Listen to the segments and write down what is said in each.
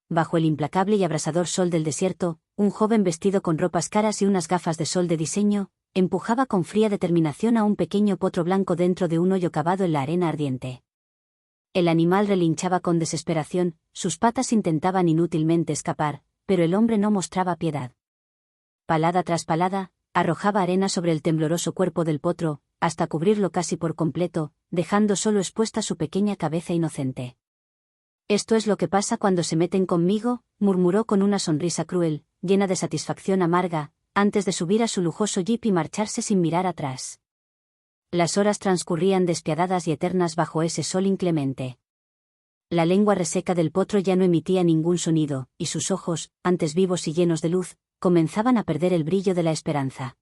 bajo el implacable y abrasador sol del desierto, un joven vestido con ropas caras y unas gafas de sol de diseño, empujaba con fría determinación a un pequeño potro blanco dentro de un hoyo cavado en la arena ardiente. El animal relinchaba con desesperación, sus patas intentaban inútilmente escapar, pero el hombre no mostraba piedad. Palada tras palada, arrojaba arena sobre el tembloroso cuerpo del potro, hasta cubrirlo casi por completo, dejando solo expuesta su pequeña cabeza inocente. «Esto es lo que pasa cuando se meten conmigo», murmuró con una sonrisa cruel, llena de satisfacción amarga, antes de subir a su lujoso jeep y marcharse sin mirar atrás. Las horas transcurrían despiadadas y eternas bajo ese sol inclemente. La lengua reseca del potro ya no emitía ningún sonido, y sus ojos, antes vivos y llenos de luz, comenzaban a perder el brillo de la esperanza.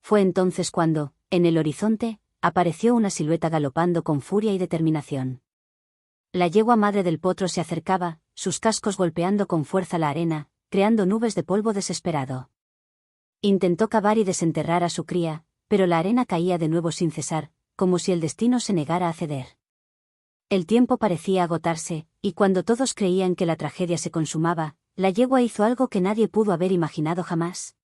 Fue entonces cuando, en el horizonte, apareció una silueta galopando con furia y determinación. La yegua madre del potro se acercaba, sus cascos golpeando con fuerza la arena, creando nubes de polvo desesperado. Intentó cavar y desenterrar a su cría, pero la arena caía de nuevo sin cesar, como si el destino se negara a ceder. El tiempo parecía agotarse, y cuando todos creían que la tragedia se consumaba, la yegua hizo algo que nadie pudo haber imaginado jamás.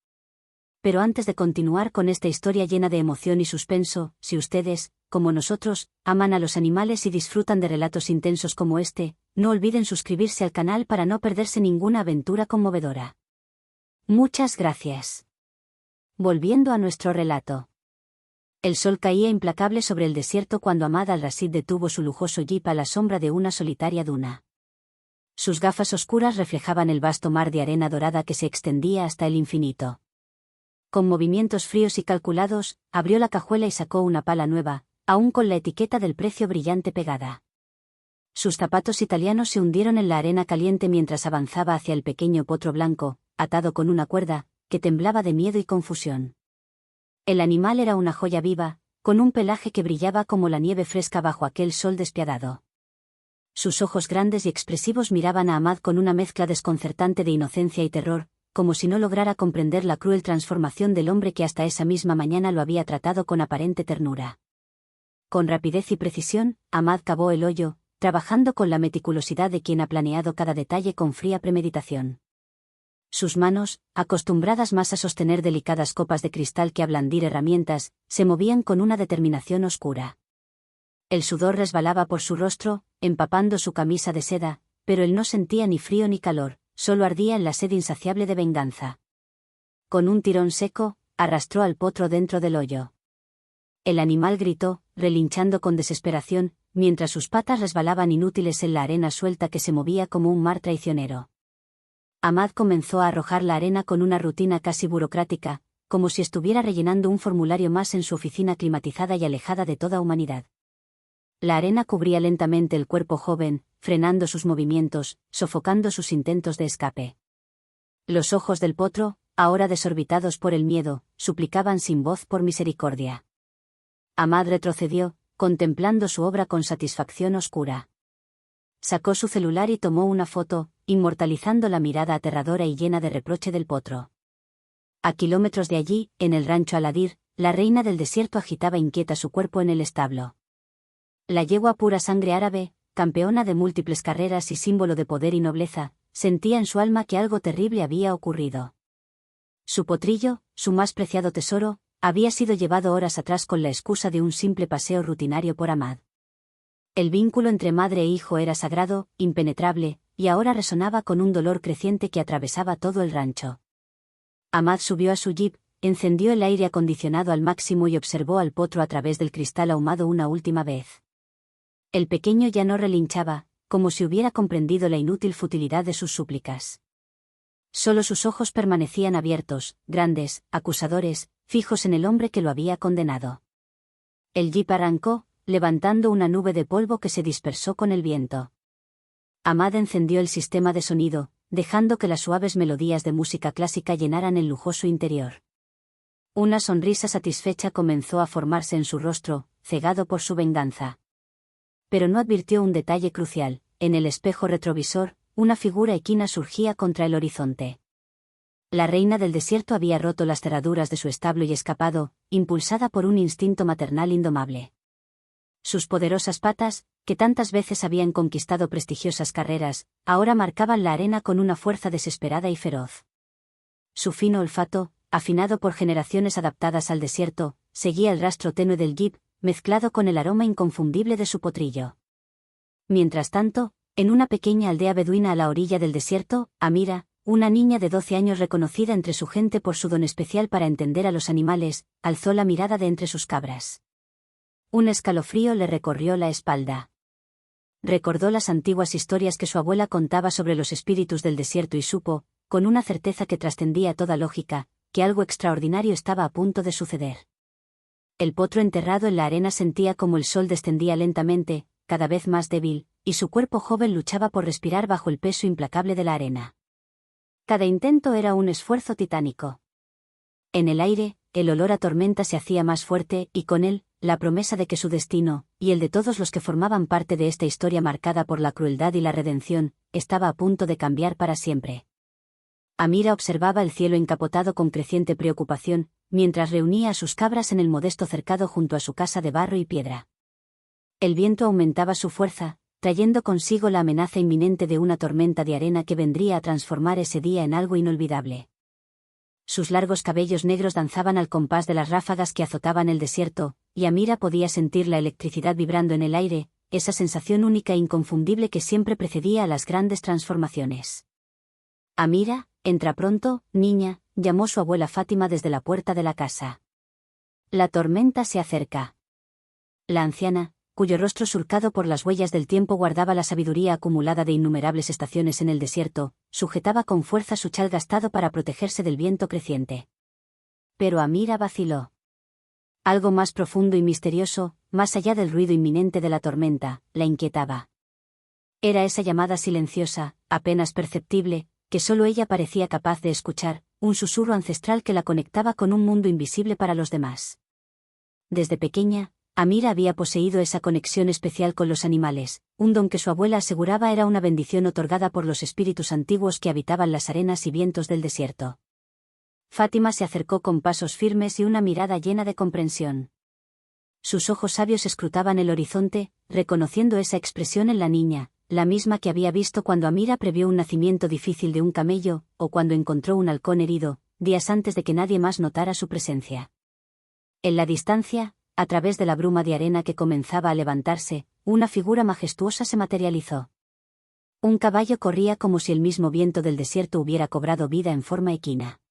Pero antes de continuar con esta historia llena de emoción y suspenso, si ustedes, como nosotros, aman a los animales y disfrutan de relatos intensos como este, no olviden suscribirse al canal para no perderse ninguna aventura conmovedora. Muchas gracias. Volviendo a nuestro relato. El sol caía implacable sobre el desierto cuando Ahmad al-Rashid detuvo su lujoso jeep a la sombra de una solitaria duna. Sus gafas oscuras reflejaban el vasto mar de arena dorada que se extendía hasta el infinito. Con movimientos fríos y calculados, abrió la cajuela y sacó una pala nueva, aún con la etiqueta del precio brillante pegada. Sus zapatos italianos se hundieron en la arena caliente mientras avanzaba hacia el pequeño potro blanco, atado con una cuerda, que temblaba de miedo y confusión. El animal era una joya viva, con un pelaje que brillaba como la nieve fresca bajo aquel sol despiadado. Sus ojos grandes y expresivos miraban a Ahmad con una mezcla desconcertante de inocencia y terror, como si no lograra comprender la cruel transformación del hombre que hasta esa misma mañana lo había tratado con aparente ternura. Con rapidez y precisión, Ahmad cavó el hoyo, trabajando con la meticulosidad de quien ha planeado cada detalle con fría premeditación. Sus manos, acostumbradas más a sostener delicadas copas de cristal que a blandir herramientas, se movían con una determinación oscura. El sudor resbalaba por su rostro, empapando su camisa de seda, pero él no sentía ni frío ni calor, solo ardía en la sed insaciable de venganza. Con un tirón seco, arrastró al potro dentro del hoyo. El animal gritó, relinchando con desesperación, mientras sus patas resbalaban inútiles en la arena suelta que se movía como un mar traicionero. Ahmad comenzó a arrojar la arena con una rutina casi burocrática, como si estuviera rellenando un formulario más en su oficina climatizada y alejada de toda humanidad. La arena cubría lentamente el cuerpo joven, frenando sus movimientos, sofocando sus intentos de escape. Los ojos del potro, ahora desorbitados por el miedo, suplicaban sin voz por misericordia. Ahmad retrocedió, contemplando su obra con satisfacción oscura. Sacó su celular y tomó una foto, inmortalizando la mirada aterradora y llena de reproche del potro. A kilómetros de allí, en el rancho Aladir, la reina del desierto agitaba inquieta su cuerpo en el establo. La yegua pura sangre árabe, campeona de múltiples carreras y símbolo de poder y nobleza, sentía en su alma que algo terrible había ocurrido. Su potrillo, su más preciado tesoro, había sido llevado horas atrás con la excusa de un simple paseo rutinario por Ahmad. El vínculo entre madre e hijo era sagrado, impenetrable, y ahora resonaba con un dolor creciente que atravesaba todo el rancho. Ahmad subió a su jeep, encendió el aire acondicionado al máximo y observó al potro a través del cristal ahumado una última vez. El pequeño ya no relinchaba, como si hubiera comprendido la inútil futilidad de sus súplicas. Solo sus ojos permanecían abiertos, grandes, acusadores, fijos en el hombre que lo había condenado. El jeep arrancó, levantando una nube de polvo que se dispersó con el viento. Ahmad encendió el sistema de sonido, dejando que las suaves melodías de música clásica llenaran el lujoso interior. Una sonrisa satisfecha comenzó a formarse en su rostro, cegado por su venganza. Pero no advirtió un detalle crucial: en el espejo retrovisor, una figura equina surgía contra el horizonte. La reina del desierto había roto las cerraduras de su establo y escapado, impulsada por un instinto maternal indomable. Sus poderosas patas, que tantas veces habían conquistado prestigiosas carreras, ahora marcaban la arena con una fuerza desesperada y feroz. Su fino olfato, afinado por generaciones adaptadas al desierto, seguía el rastro tenue del gib, mezclado con el aroma inconfundible de su potrillo. Mientras tanto, en una pequeña aldea beduina a la orilla del desierto, Amira, una niña de 12 años reconocida entre su gente por su don especial para entender a los animales, alzó la mirada de entre sus cabras. Un escalofrío le recorrió la espalda. Recordó las antiguas historias que su abuela contaba sobre los espíritus del desierto y supo, con una certeza que trascendía toda lógica, que algo extraordinario estaba a punto de suceder. El potro enterrado en la arena sentía como el sol descendía lentamente, cada vez más débil, y su cuerpo joven luchaba por respirar bajo el peso implacable de la arena. Cada intento era un esfuerzo titánico. En el aire, el olor a tormenta se hacía más fuerte y con él, la promesa de que su destino, y el de todos los que formaban parte de esta historia marcada por la crueldad y la redención, estaba a punto de cambiar para siempre. Amira observaba el cielo encapotado con creciente preocupación, mientras reunía a sus cabras en el modesto cercado junto a su casa de barro y piedra. El viento aumentaba su fuerza, trayendo consigo la amenaza inminente de una tormenta de arena que vendría a transformar ese día en algo inolvidable. Sus largos cabellos negros danzaban al compás de las ráfagas que azotaban el desierto, y Amira podía sentir la electricidad vibrando en el aire, esa sensación única e inconfundible que siempre precedía a las grandes transformaciones. Amira, entra pronto, niña, llamó su abuela Fátima desde la puerta de la casa. La tormenta se acerca. La anciana, cuyo rostro surcado por las huellas del tiempo guardaba la sabiduría acumulada de innumerables estaciones en el desierto, sujetaba con fuerza su chal gastado para protegerse del viento creciente. Pero Amira vaciló. Algo más profundo y misterioso, más allá del ruido inminente de la tormenta, la inquietaba. Era esa llamada silenciosa, apenas perceptible, que solo ella parecía capaz de escuchar, un susurro ancestral que la conectaba con un mundo invisible para los demás. Desde pequeña, Amira había poseído esa conexión especial con los animales, un don que su abuela aseguraba era una bendición otorgada por los espíritus antiguos que habitaban las arenas y vientos del desierto. Fátima se acercó con pasos firmes y una mirada llena de comprensión. Sus ojos sabios escrutaban el horizonte, reconociendo esa expresión en la niña, la misma que había visto cuando Amira previó un nacimiento difícil de un camello, o cuando encontró un halcón herido, días antes de que nadie más notara su presencia. En la distancia, a través de la bruma de arena que comenzaba a levantarse, una figura majestuosa se materializó. Un caballo corría como si el mismo viento del desierto hubiera cobrado vida en forma equina.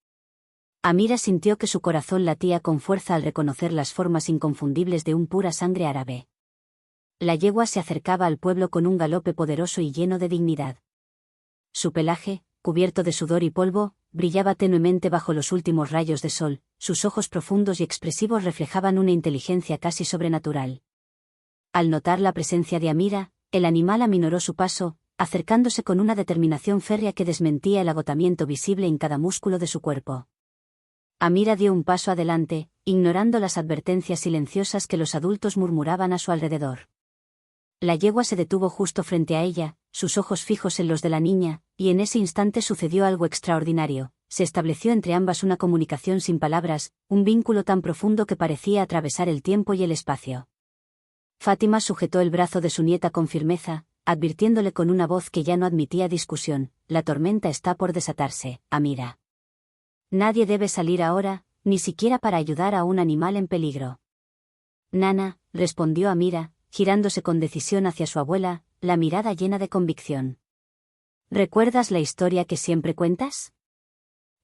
Amira sintió que su corazón latía con fuerza al reconocer las formas inconfundibles de un pura sangre árabe. La yegua se acercaba al pueblo con un galope poderoso y lleno de dignidad. Su pelaje, cubierto de sudor y polvo, brillaba tenuemente bajo los últimos rayos de sol, sus ojos profundos y expresivos reflejaban una inteligencia casi sobrenatural. Al notar la presencia de Amira, el animal aminoró su paso, acercándose con una determinación férrea que desmentía el agotamiento visible en cada músculo de su cuerpo. Amira dio un paso adelante, ignorando las advertencias silenciosas que los adultos murmuraban a su alrededor. La yegua se detuvo justo frente a ella, sus ojos fijos en los de la niña, y en ese instante sucedió algo extraordinario. Se estableció entre ambas una comunicación sin palabras, un vínculo tan profundo que parecía atravesar el tiempo y el espacio. Fátima sujetó el brazo de su nieta con firmeza, advirtiéndole con una voz que ya no admitía discusión: la tormenta está por desatarse, Amira. Nadie debe salir ahora, ni siquiera para ayudar a un animal en peligro. Nana, respondió Amira, girándose con decisión hacia su abuela, la mirada llena de convicción. ¿Recuerdas la historia que siempre cuentas?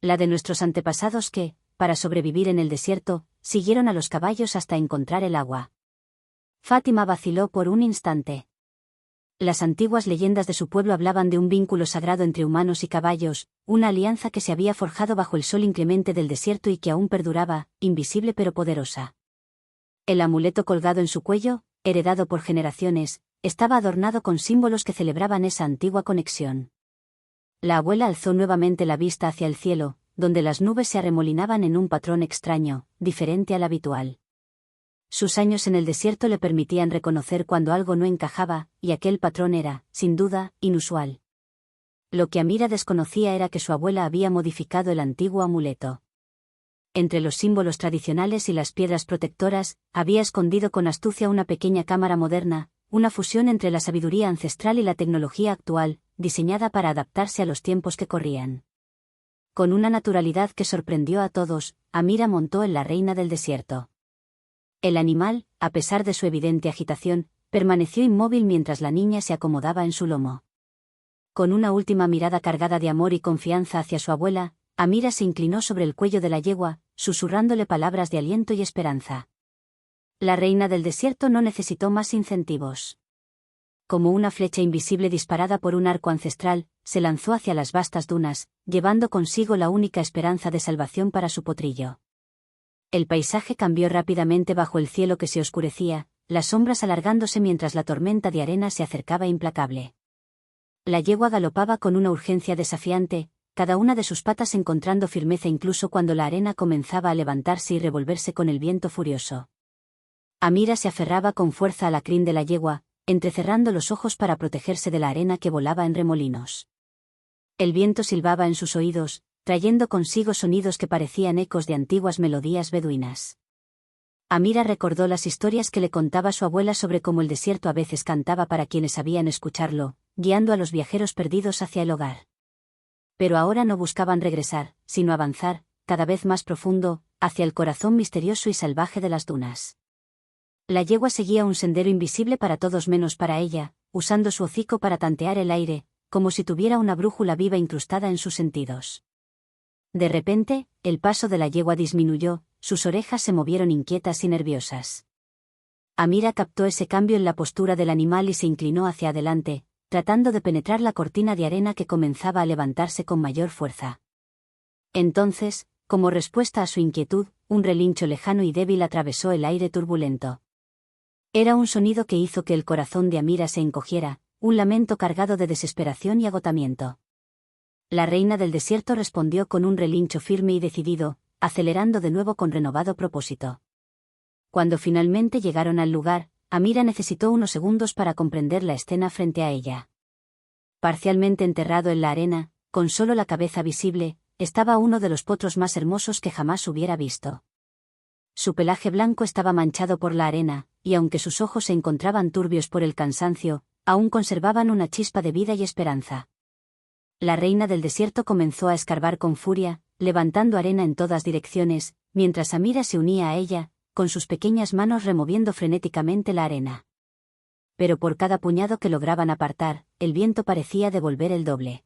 La de nuestros antepasados que, para sobrevivir en el desierto, siguieron a los caballos hasta encontrar el agua. Fátima vaciló por un instante. Las antiguas leyendas de su pueblo hablaban de un vínculo sagrado entre humanos y caballos, una alianza que se había forjado bajo el sol inclemente del desierto y que aún perduraba, invisible pero poderosa. El amuleto colgado en su cuello, heredado por generaciones, estaba adornado con símbolos que celebraban esa antigua conexión. La abuela alzó nuevamente la vista hacia el cielo, donde las nubes se arremolinaban en un patrón extraño, diferente al habitual. Sus años en el desierto le permitían reconocer cuando algo no encajaba, y aquel patrón era, sin duda, inusual. Lo que Amira desconocía era que su abuela había modificado el antiguo amuleto. Entre los símbolos tradicionales y las piedras protectoras, había escondido con astucia una pequeña cámara moderna, una fusión entre la sabiduría ancestral y la tecnología actual, diseñada para adaptarse a los tiempos que corrían. Con una naturalidad que sorprendió a todos, Amira montó en la reina del desierto. El animal, a pesar de su evidente agitación, permaneció inmóvil mientras la niña se acomodaba en su lomo. Con una última mirada cargada de amor y confianza hacia su abuela, Amira se inclinó sobre el cuello de la yegua, susurrándole palabras de aliento y esperanza. La reina del desierto no necesitó más incentivos. Como una flecha invisible disparada por un arco ancestral, se lanzó hacia las vastas dunas, llevando consigo la única esperanza de salvación para su potrillo. El paisaje cambió rápidamente bajo el cielo que se oscurecía, las sombras alargándose mientras la tormenta de arena se acercaba implacable. La yegua galopaba con una urgencia desafiante, cada una de sus patas encontrando firmeza incluso cuando la arena comenzaba a levantarse y revolverse con el viento furioso. Amira se aferraba con fuerza a la crin de la yegua, entrecerrando los ojos para protegerse de la arena que volaba en remolinos. El viento silbaba en sus oídos, trayendo consigo sonidos que parecían ecos de antiguas melodías beduinas. Amira recordó las historias que le contaba su abuela sobre cómo el desierto a veces cantaba para quienes sabían escucharlo, guiando a los viajeros perdidos hacia el hogar. Pero ahora no buscaban regresar, sino avanzar, cada vez más profundo, hacia el corazón misterioso y salvaje de las dunas. La yegua seguía un sendero invisible para todos menos para ella, usando su hocico para tantear el aire, como si tuviera una brújula viva incrustada en sus sentidos. De repente, el paso de la yegua disminuyó, sus orejas se movieron inquietas y nerviosas. Amira captó ese cambio en la postura del animal y se inclinó hacia adelante, tratando de penetrar la cortina de arena que comenzaba a levantarse con mayor fuerza. Entonces, como respuesta a su inquietud, un relincho lejano y débil atravesó el aire turbulento. Era un sonido que hizo que el corazón de Amira se encogiera, un lamento cargado de desesperación y agotamiento. La reina del desierto respondió con un relincho firme y decidido, acelerando de nuevo con renovado propósito. Cuando finalmente llegaron al lugar, Amira necesitó unos segundos para comprender la escena frente a ella. Parcialmente enterrado en la arena, con solo la cabeza visible, estaba uno de los potros más hermosos que jamás hubiera visto. Su pelaje blanco estaba manchado por la arena, y aunque sus ojos se encontraban turbios por el cansancio, aún conservaban una chispa de vida y esperanza. La reina del desierto comenzó a escarbar con furia, levantando arena en todas direcciones, mientras Amira se unía a ella, con sus pequeñas manos removiendo frenéticamente la arena. Pero por cada puñado que lograban apartar, el viento parecía devolver el doble.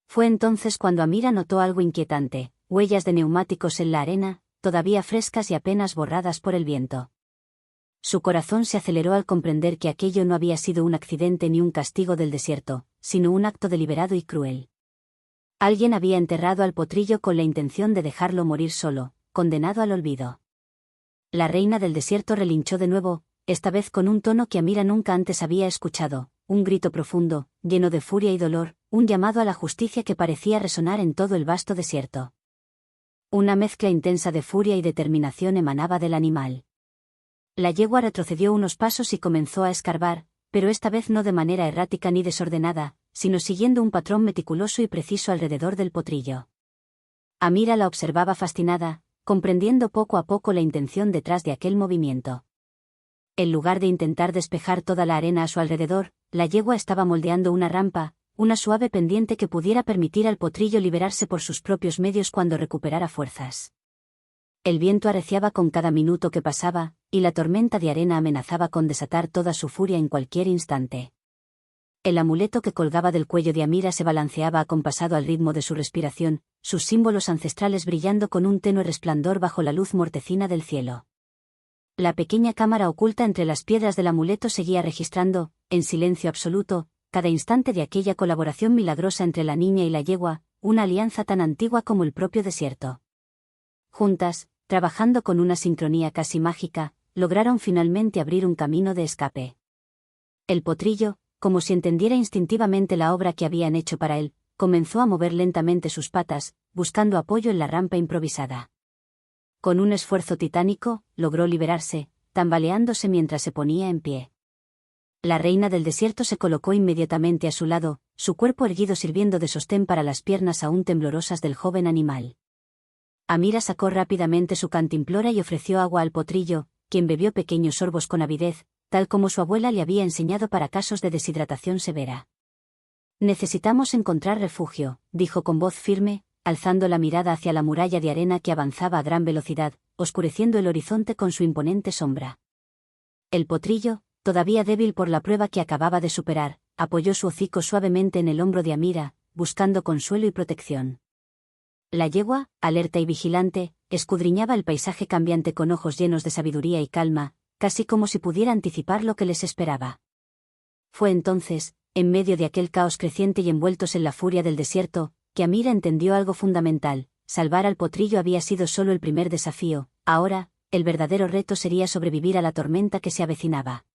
Fue entonces cuando Amira notó algo inquietante, huellas de neumáticos en la arena, todavía frescas y apenas borradas por el viento. Su corazón se aceleró al comprender que aquello no había sido un accidente ni un castigo del desierto, sino un acto deliberado y cruel. Alguien había enterrado al potrillo con la intención de dejarlo morir solo, condenado al olvido. La reina del desierto relinchó de nuevo, esta vez con un tono que Amira nunca antes había escuchado, un grito profundo, lleno de furia y dolor, un llamado a la justicia que parecía resonar en todo el vasto desierto. Una mezcla intensa de furia y determinación emanaba del animal. La yegua retrocedió unos pasos y comenzó a escarbar, pero esta vez no de manera errática ni desordenada, sino siguiendo un patrón meticuloso y preciso alrededor del potrillo. Amira la observaba fascinada, comprendiendo poco a poco la intención detrás de aquel movimiento. En lugar de intentar despejar toda la arena a su alrededor, la yegua estaba moldeando una rampa, una suave pendiente que pudiera permitir al potrillo liberarse por sus propios medios cuando recuperara fuerzas. El viento arreciaba con cada minuto que pasaba, y la tormenta de arena amenazaba con desatar toda su furia en cualquier instante. El amuleto que colgaba del cuello de Amira se balanceaba acompasado al ritmo de su respiración, sus símbolos ancestrales brillando con un tenue resplandor bajo la luz mortecina del cielo. La pequeña cámara oculta entre las piedras del amuleto seguía registrando, en silencio absoluto, cada instante de aquella colaboración milagrosa entre la niña y la yegua, una alianza tan antigua como el propio desierto. Juntas, trabajando con una sincronía casi mágica, lograron finalmente abrir un camino de escape. El potrillo, como si entendiera instintivamente la obra que habían hecho para él, comenzó a mover lentamente sus patas, buscando apoyo en la rampa improvisada. Con un esfuerzo titánico, logró liberarse, tambaleándose mientras se ponía en pie. La reina del desierto se colocó inmediatamente a su lado, su cuerpo erguido sirviendo de sostén para las piernas aún temblorosas del joven animal. Amira sacó rápidamente su cantimplora y ofreció agua al potrillo, quien bebió pequeños sorbos con avidez, tal como su abuela le había enseñado para casos de deshidratación severa. Necesitamos encontrar refugio, dijo con voz firme, alzando la mirada hacia la muralla de arena que avanzaba a gran velocidad, oscureciendo el horizonte con su imponente sombra. El potrillo, todavía débil por la prueba que acababa de superar, apoyó su hocico suavemente en el hombro de Amira, buscando consuelo y protección. La yegua, alerta y vigilante, escudriñaba el paisaje cambiante con ojos llenos de sabiduría y calma, casi como si pudiera anticipar lo que les esperaba. Fue entonces, en medio de aquel caos creciente y envueltos en la furia del desierto, que Amira entendió algo fundamental: salvar al potrillo había sido solo el primer desafío, ahora, el verdadero reto sería sobrevivir a la tormenta que se avecinaba.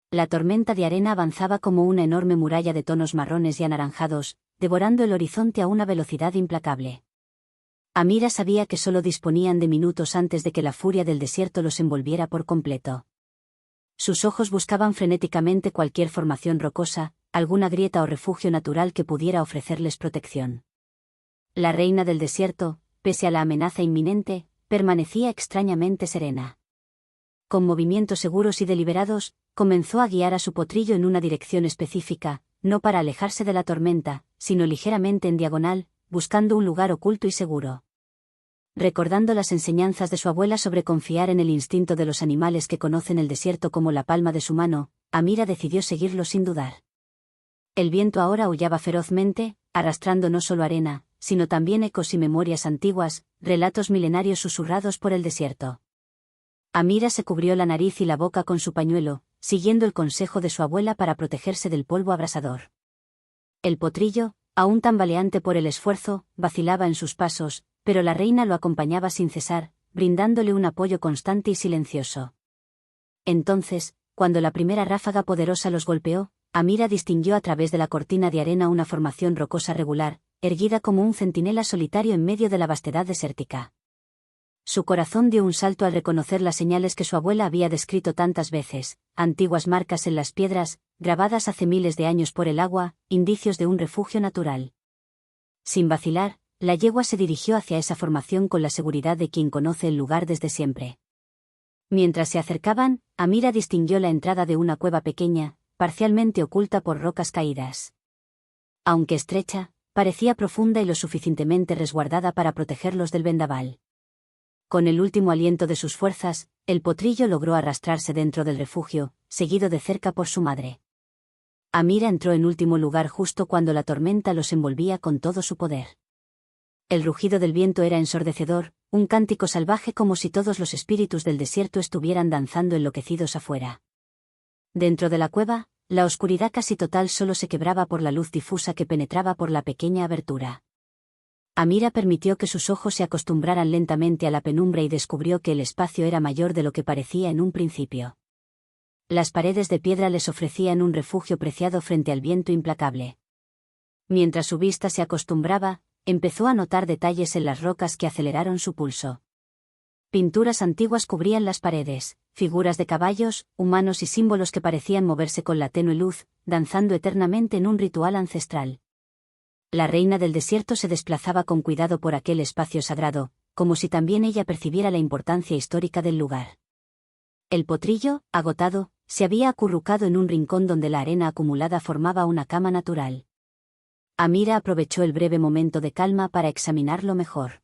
La tormenta de arena avanzaba como una enorme muralla de tonos marrones y anaranjados, devorando el horizonte a una velocidad implacable. Amira sabía que solo disponían de minutos antes de que la furia del desierto los envolviera por completo. Sus ojos buscaban frenéticamente cualquier formación rocosa, alguna grieta o refugio natural que pudiera ofrecerles protección. La reina del desierto, pese a la amenaza inminente, permanecía extrañamente serena. Con movimientos seguros y deliberados, comenzó a guiar a su potrillo en una dirección específica, no para alejarse de la tormenta, sino ligeramente en diagonal, buscando un lugar oculto y seguro. Recordando las enseñanzas de su abuela sobre confiar en el instinto de los animales que conocen el desierto como la palma de su mano, Amira decidió seguirlo sin dudar. El viento ahora aullaba ferozmente, arrastrando no solo arena, sino también ecos y memorias antiguas, relatos milenarios susurrados por el desierto. Amira se cubrió la nariz y la boca con su pañuelo, siguiendo el consejo de su abuela para protegerse del polvo abrasador. El potrillo, aún tambaleante por el esfuerzo, vacilaba en sus pasos, pero la reina lo acompañaba sin cesar, brindándole un apoyo constante y silencioso. Entonces, cuando la primera ráfaga poderosa los golpeó, Amira distinguió a través de la cortina de arena una formación rocosa regular, erguida como un centinela solitario en medio de la vastedad desértica. Su corazón dio un salto al reconocer las señales que su abuela había descrito tantas veces: antiguas marcas en las piedras, grabadas hace miles de años por el agua, indicios de un refugio natural. Sin vacilar, la yegua se dirigió hacia esa formación con la seguridad de quien conoce el lugar desde siempre. Mientras se acercaban, Amira distinguió la entrada de una cueva pequeña, parcialmente oculta por rocas caídas. Aunque estrecha, parecía profunda y lo suficientemente resguardada para protegerlos del vendaval. Con el último aliento de sus fuerzas, el potrillo logró arrastrarse dentro del refugio, seguido de cerca por su madre. Amira entró en último lugar justo cuando la tormenta los envolvía con todo su poder. El rugido del viento era ensordecedor, un cántico salvaje como si todos los espíritus del desierto estuvieran danzando enloquecidos afuera. Dentro de la cueva, la oscuridad casi total solo se quebraba por la luz difusa que penetraba por la pequeña abertura. Amira permitió que sus ojos se acostumbraran lentamente a la penumbra y descubrió que el espacio era mayor de lo que parecía en un principio. Las paredes de piedra les ofrecían un refugio preciado frente al viento implacable. Mientras su vista se acostumbraba, empezó a notar detalles en las rocas que aceleraron su pulso. Pinturas antiguas cubrían las paredes, figuras de caballos, humanos y símbolos que parecían moverse con la tenue luz, danzando eternamente en un ritual ancestral. La reina del desierto se desplazaba con cuidado por aquel espacio sagrado, como si también ella percibiera la importancia histórica del lugar. El potrillo, agotado, se había acurrucado en un rincón donde la arena acumulada formaba una cama natural. Amira aprovechó el breve momento de calma para examinarlo mejor.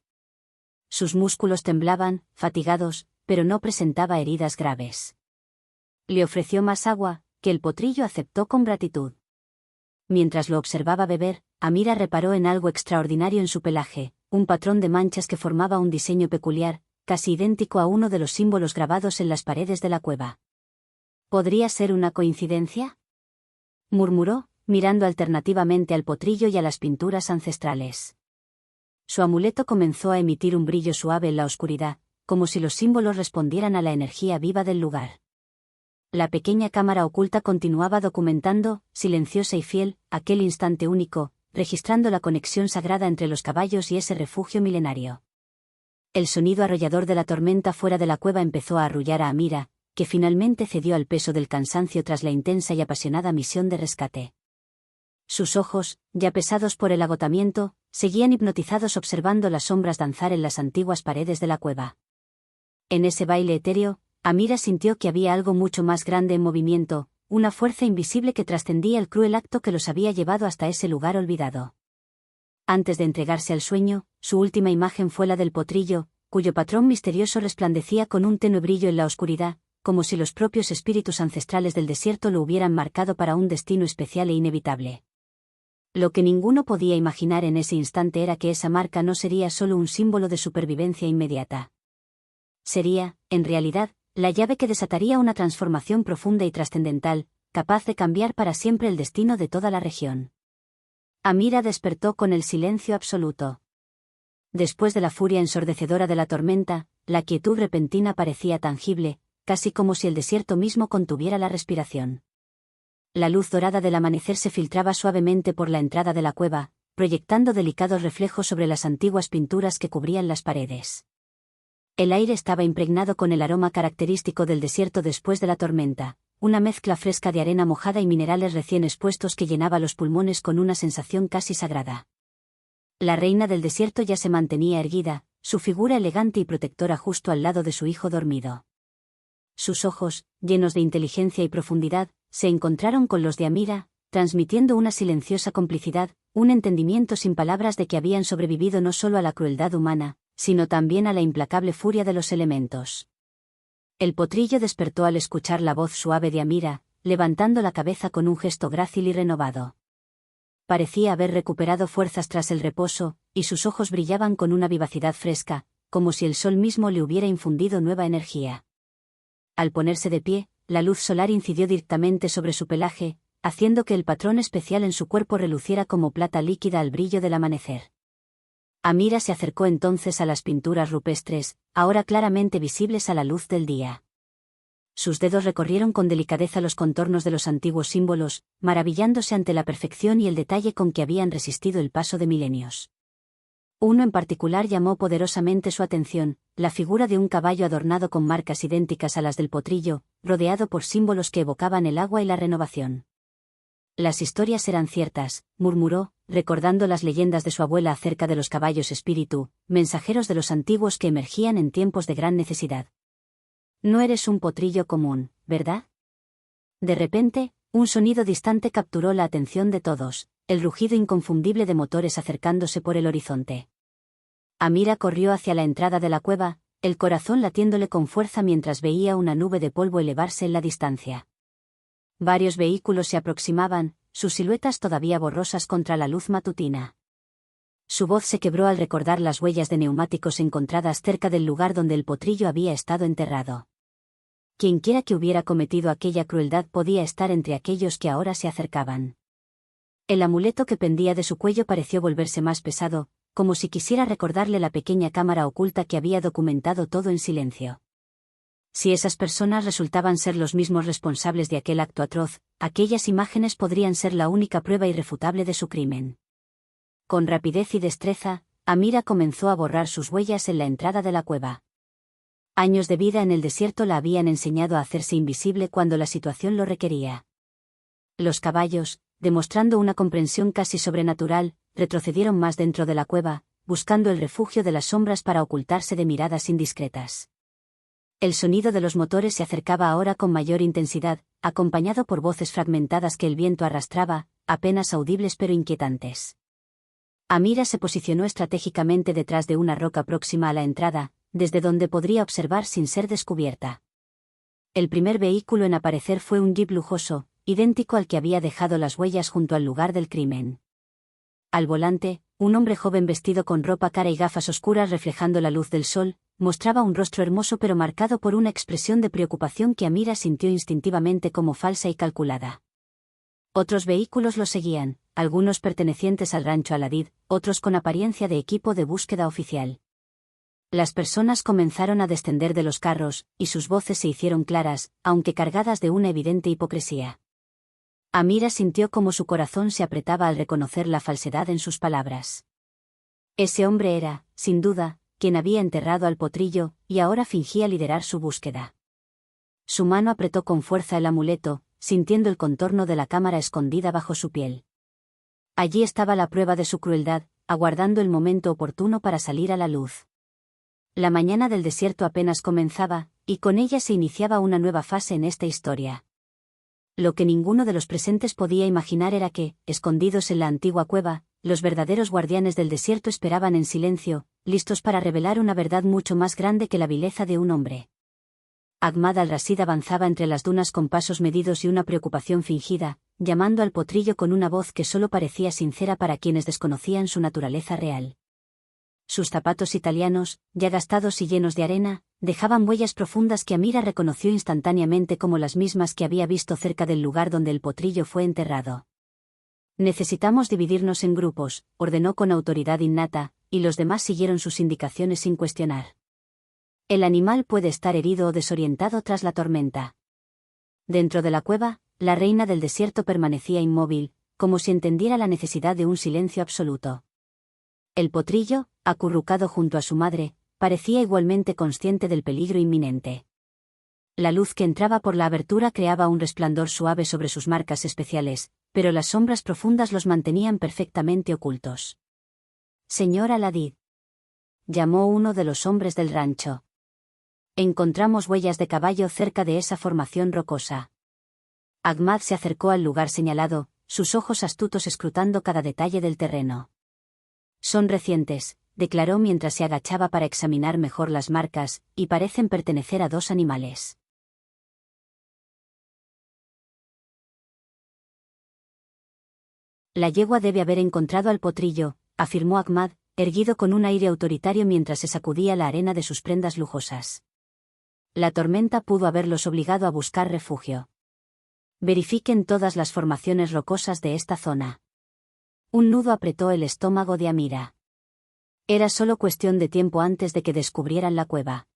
Sus músculos temblaban, fatigados, pero no presentaba heridas graves. Le ofreció más agua, que el potrillo aceptó con gratitud. Mientras lo observaba beber, Amira reparó en algo extraordinario en su pelaje, un patrón de manchas que formaba un diseño peculiar, casi idéntico a uno de los símbolos grabados en las paredes de la cueva. ¿Podría ser una coincidencia?, murmuró, mirando alternativamente al potrillo y a las pinturas ancestrales. Su amuleto comenzó a emitir un brillo suave en la oscuridad, como si los símbolos respondieran a la energía viva del lugar. La pequeña cámara oculta continuaba documentando, silenciosa y fiel, aquel instante único, registrando la conexión sagrada entre los caballos y ese refugio milenario. El sonido arrollador de la tormenta fuera de la cueva empezó a arrullar a Amira, que finalmente cedió al peso del cansancio tras la intensa y apasionada misión de rescate. Sus ojos, ya pesados por el agotamiento, seguían hipnotizados observando las sombras danzar en las antiguas paredes de la cueva. En ese baile etéreo, Amira sintió que había algo mucho más grande en movimiento, una fuerza invisible que trascendía el cruel acto que los había llevado hasta ese lugar olvidado. Antes de entregarse al sueño, su última imagen fue la del potrillo, cuyo patrón misterioso resplandecía con un tenue brillo en la oscuridad, como si los propios espíritus ancestrales del desierto lo hubieran marcado para un destino especial e inevitable. Lo que ninguno podía imaginar en ese instante era que esa marca no sería solo un símbolo de supervivencia inmediata. Sería, en realidad, la llave que desataría una transformación profunda y trascendental, capaz de cambiar para siempre el destino de toda la región. Amira despertó con el silencio absoluto. Después de la furia ensordecedora de la tormenta, la quietud repentina parecía tangible, casi como si el desierto mismo contuviera la respiración. La luz dorada del amanecer se filtraba suavemente por la entrada de la cueva, proyectando delicados reflejos sobre las antiguas pinturas que cubrían las paredes. El aire estaba impregnado con el aroma característico del desierto después de la tormenta, una mezcla fresca de arena mojada y minerales recién expuestos que llenaba los pulmones con una sensación casi sagrada. La reina del desierto ya se mantenía erguida, su figura elegante y protectora justo al lado de su hijo dormido. Sus ojos, llenos de inteligencia y profundidad, se encontraron con los de Amira, transmitiendo una silenciosa complicidad, un entendimiento sin palabras de que habían sobrevivido no solo a la crueldad humana, sino también a la implacable furia de los elementos. El potrillo despertó al escuchar la voz suave de Amira, levantando la cabeza con un gesto grácil y renovado. Parecía haber recuperado fuerzas tras el reposo, y sus ojos brillaban con una vivacidad fresca, como si el sol mismo le hubiera infundido nueva energía. Al ponerse de pie, la luz solar incidió directamente sobre su pelaje, haciendo que el patrón especial en su cuerpo reluciera como plata líquida al brillo del amanecer. Amira se acercó entonces a las pinturas rupestres, ahora claramente visibles a la luz del día. Sus dedos recorrieron con delicadeza los contornos de los antiguos símbolos, maravillándose ante la perfección y el detalle con que habían resistido el paso de milenios. Uno en particular llamó poderosamente su atención, la figura de un caballo adornado con marcas idénticas a las del potrillo, rodeado por símbolos que evocaban el agua y la renovación. Las historias eran ciertas, murmuró, recordando las leyendas de su abuela acerca de los caballos espíritu, mensajeros de los antiguos que emergían en tiempos de gran necesidad. No eres un potrillo común, ¿verdad? De repente, un sonido distante capturó la atención de todos, el rugido inconfundible de motores acercándose por el horizonte. Amira corrió hacia la entrada de la cueva, el corazón latiéndole con fuerza mientras veía una nube de polvo elevarse en la distancia. Varios vehículos se aproximaban, sus siluetas todavía borrosas contra la luz matutina. Su voz se quebró al recordar las huellas de neumáticos encontradas cerca del lugar donde el potrillo había estado enterrado. Quienquiera que hubiera cometido aquella crueldad podía estar entre aquellos que ahora se acercaban. El amuleto que pendía de su cuello pareció volverse más pesado, como si quisiera recordarle la pequeña cámara oculta que había documentado todo en silencio. Si esas personas resultaban ser los mismos responsables de aquel acto atroz, aquellas imágenes podrían ser la única prueba irrefutable de su crimen. Con rapidez y destreza, Amira comenzó a borrar sus huellas en la entrada de la cueva. Años de vida en el desierto la habían enseñado a hacerse invisible cuando la situación lo requería. Los caballos, demostrando una comprensión casi sobrenatural, retrocedieron más dentro de la cueva, buscando el refugio de las sombras para ocultarse de miradas indiscretas. El sonido de los motores se acercaba ahora con mayor intensidad, acompañado por voces fragmentadas que el viento arrastraba, apenas audibles pero inquietantes. Amira se posicionó estratégicamente detrás de una roca próxima a la entrada, desde donde podría observar sin ser descubierta. El primer vehículo en aparecer fue un jeep lujoso, idéntico al que había dejado las huellas junto al lugar del crimen. Al volante, un hombre joven vestido con ropa cara y gafas oscuras reflejando la luz del sol, mostraba un rostro hermoso pero marcado por una expresión de preocupación que Amira sintió instintivamente como falsa y calculada. Otros vehículos lo seguían, algunos pertenecientes al rancho Aladid, otros con apariencia de equipo de búsqueda oficial. Las personas comenzaron a descender de los carros, y sus voces se hicieron claras, aunque cargadas de una evidente hipocresía. Amira sintió como su corazón se apretaba al reconocer la falsedad en sus palabras. Ese hombre era, sin duda, quien había enterrado al potrillo, y ahora fingía liderar su búsqueda. Su mano apretó con fuerza el amuleto, sintiendo el contorno de la cámara escondida bajo su piel. Allí estaba la prueba de su crueldad, aguardando el momento oportuno para salir a la luz. La mañana del desierto apenas comenzaba, y con ella se iniciaba una nueva fase en esta historia. Lo que ninguno de los presentes podía imaginar era que, escondidos en la antigua cueva, los verdaderos guardianes del desierto esperaban en silencio, listos para revelar una verdad mucho más grande que la vileza de un hombre. Ahmad al-Rashid avanzaba entre las dunas con pasos medidos y una preocupación fingida, llamando al potrillo con una voz que solo parecía sincera para quienes desconocían su naturaleza real. Sus zapatos italianos, ya gastados y llenos de arena, dejaban huellas profundas que Amira reconoció instantáneamente como las mismas que había visto cerca del lugar donde el potrillo fue enterrado. «Necesitamos dividirnos en grupos», ordenó con autoridad innata, y los demás siguieron sus indicaciones sin cuestionar. «El animal puede estar herido o desorientado tras la tormenta». Dentro de la cueva, la reina del desierto permanecía inmóvil, como si entendiera la necesidad de un silencio absoluto. El potrillo, acurrucado junto a su madre, parecía igualmente consciente del peligro inminente. La luz que entraba por la abertura creaba un resplandor suave sobre sus marcas especiales, pero las sombras profundas los mantenían perfectamente ocultos. «Señor Al-Hadid», llamó uno de los hombres del rancho. «Encontramos huellas de caballo cerca de esa formación rocosa». Ahmad se acercó al lugar señalado, sus ojos astutos escrutando cada detalle del terreno. «Son recientes», declaró mientras se agachaba para examinar mejor las marcas, «y parecen pertenecer a 2 animales». «La yegua debe haber encontrado al potrillo», afirmó Ahmad, erguido con un aire autoritario mientras se sacudía la arena de sus prendas lujosas. «La tormenta pudo haberlos obligado a buscar refugio. Verifiquen todas las formaciones rocosas de esta zona». Un nudo apretó el estómago de Amira. Era solo cuestión de tiempo antes de que descubrieran la cueva.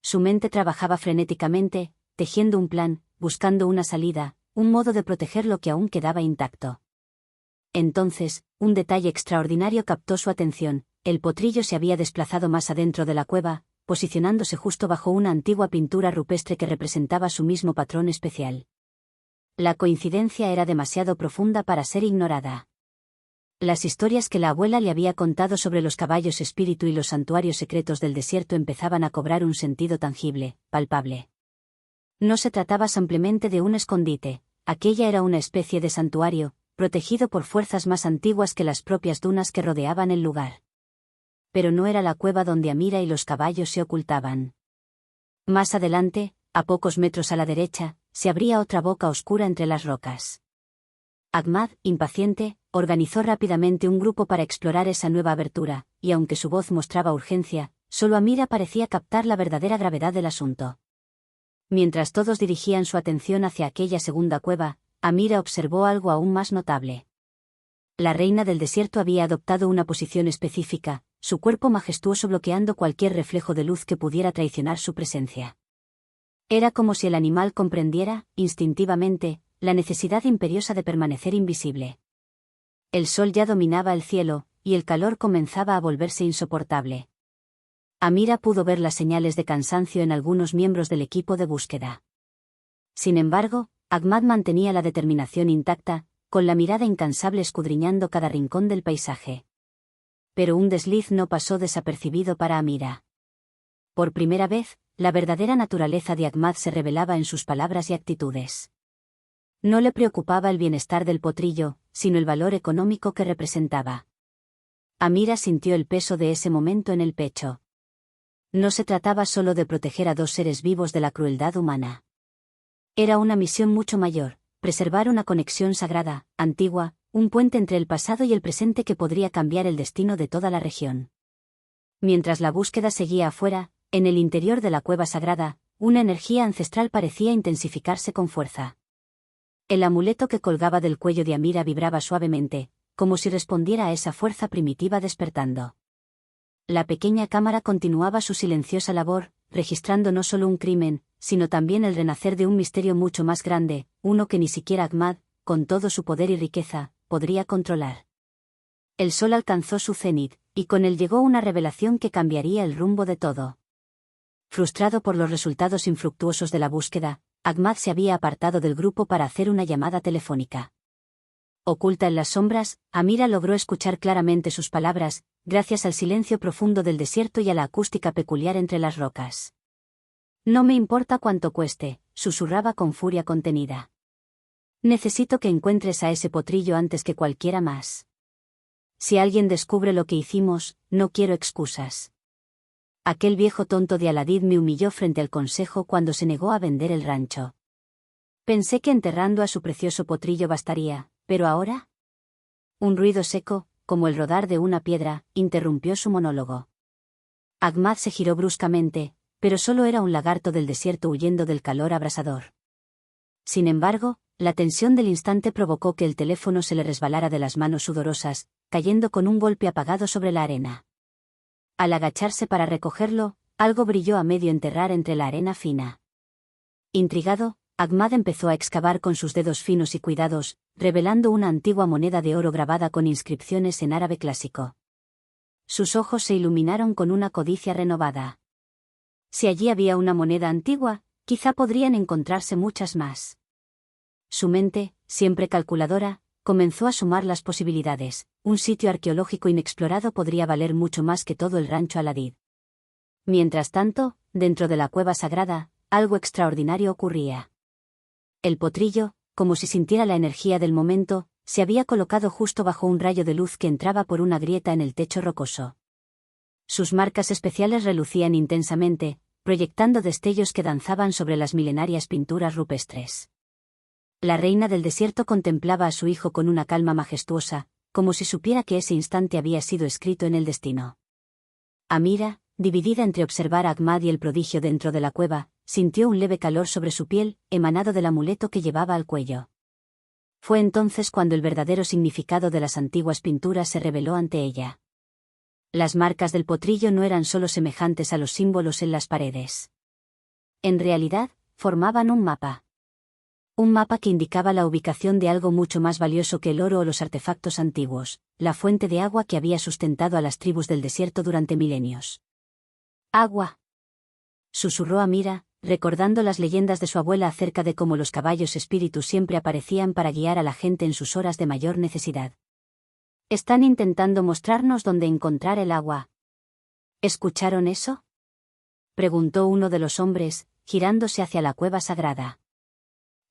Su mente trabajaba frenéticamente, tejiendo un plan, buscando una salida, un modo de proteger lo que aún quedaba intacto. Entonces, un detalle extraordinario captó su atención: el potrillo se había desplazado más adentro de la cueva, posicionándose justo bajo una antigua pintura rupestre que representaba su mismo patrón especial. La coincidencia era demasiado profunda para ser ignorada. Las historias que la abuela le había contado sobre los caballos espíritu y los santuarios secretos del desierto empezaban a cobrar un sentido tangible, palpable. No se trataba simplemente de un escondite, aquella era una especie de santuario, protegido por fuerzas más antiguas que las propias dunas que rodeaban el lugar. Pero no era la cueva donde Amira y los caballos se ocultaban. Más adelante, a pocos metros a la derecha, se abría otra boca oscura entre las rocas. Ahmad, impaciente, organizó rápidamente un grupo para explorar esa nueva abertura, y aunque su voz mostraba urgencia, solo Amira parecía captar la verdadera gravedad del asunto. Mientras todos dirigían su atención hacia aquella segunda cueva, Amira observó algo aún más notable. La reina del desierto había adoptado una posición específica, su cuerpo majestuoso bloqueando cualquier reflejo de luz que pudiera traicionar su presencia. Era como si el animal comprendiera, instintivamente, la necesidad imperiosa de permanecer invisible. El sol ya dominaba el cielo, y el calor comenzaba a volverse insoportable. Amira pudo ver las señales de cansancio en algunos miembros del equipo de búsqueda. Sin embargo, Ahmad mantenía la determinación intacta, con la mirada incansable escudriñando cada rincón del paisaje. Pero un desliz no pasó desapercibido para Amira. Por primera vez, la verdadera naturaleza de Ahmad se revelaba en sus palabras y actitudes. No le preocupaba el bienestar del potrillo, sino el valor económico que representaba. Amira sintió el peso de ese momento en el pecho. No se trataba solo de proteger a 2 seres vivos de la crueldad humana. Era una misión mucho mayor: preservar una conexión sagrada, antigua, un puente entre el pasado y el presente que podría cambiar el destino de toda la región. Mientras la búsqueda seguía afuera, en el interior de la cueva sagrada, una energía ancestral parecía intensificarse con fuerza. El amuleto que colgaba del cuello de Amira vibraba suavemente, como si respondiera a esa fuerza primitiva despertando. La pequeña cámara continuaba su silenciosa labor, registrando no solo un crimen, sino también el renacer de un misterio mucho más grande, uno que ni siquiera Ahmad, con todo su poder y riqueza, podría controlar. El sol alcanzó su cenit, y con él llegó una revelación que cambiaría el rumbo de todo. Frustrado por los resultados infructuosos de la búsqueda, Ahmad se había apartado del grupo para hacer una llamada telefónica. Oculta en las sombras, Amira logró escuchar claramente sus palabras, gracias al silencio profundo del desierto y a la acústica peculiar entre las rocas. No me importa cuánto cueste, susurraba con furia contenida. Necesito que encuentres a ese potrillo antes que cualquiera más. Si alguien descubre lo que hicimos, no quiero excusas. Aquel viejo tonto de Aladid me humilló frente al consejo cuando se negó a vender el rancho. Pensé que enterrando a su precioso potrillo bastaría, pero ahora... Un ruido seco, como el rodar de una piedra, interrumpió su monólogo. Ahmad se giró bruscamente, pero solo era un lagarto del desierto huyendo del calor abrasador. Sin embargo, la tensión del instante provocó que el teléfono se le resbalara de las manos sudorosas, cayendo con un golpe apagado sobre la arena. Al agacharse para recogerlo, algo brilló a medio enterrar entre la arena fina. Intrigado, Ahmad empezó a excavar con sus dedos finos y cuidados, revelando una antigua moneda de oro grabada con inscripciones en árabe clásico. Sus ojos se iluminaron con una codicia renovada. Si allí había una moneda antigua, quizá podrían encontrarse muchas más. Su mente, siempre calculadora, comenzó a sumar las posibilidades. Un sitio arqueológico inexplorado podría valer mucho más que todo el rancho Aladid. Mientras tanto, dentro de la cueva sagrada, algo extraordinario ocurría. El potrillo, como si sintiera la energía del momento, se había colocado justo bajo un rayo de luz que entraba por una grieta en el techo rocoso. Sus marcas especiales relucían intensamente, proyectando destellos que danzaban sobre las milenarias pinturas rupestres. La reina del desierto contemplaba a su hijo con una calma majestuosa, como si supiera que ese instante había sido escrito en el destino. Amira, dividida entre observar a Ahmad y el prodigio dentro de la cueva, sintió un leve calor sobre su piel, emanado del amuleto que llevaba al cuello. Fue entonces cuando el verdadero significado de las antiguas pinturas se reveló ante ella. Las marcas del potrillo no eran solo semejantes a los símbolos en las paredes. En realidad, formaban un mapa. Un mapa que indicaba la ubicación de algo mucho más valioso que el oro o los artefactos antiguos, la fuente de agua que había sustentado a las tribus del desierto durante milenios. «Agua», susurró Amira, recordando las leyendas de su abuela acerca de cómo los caballos espíritus siempre aparecían para guiar a la gente en sus horas de mayor necesidad. «Están intentando mostrarnos dónde encontrar el agua». «¿Escucharon eso?», preguntó uno de los hombres, girándose hacia la cueva sagrada.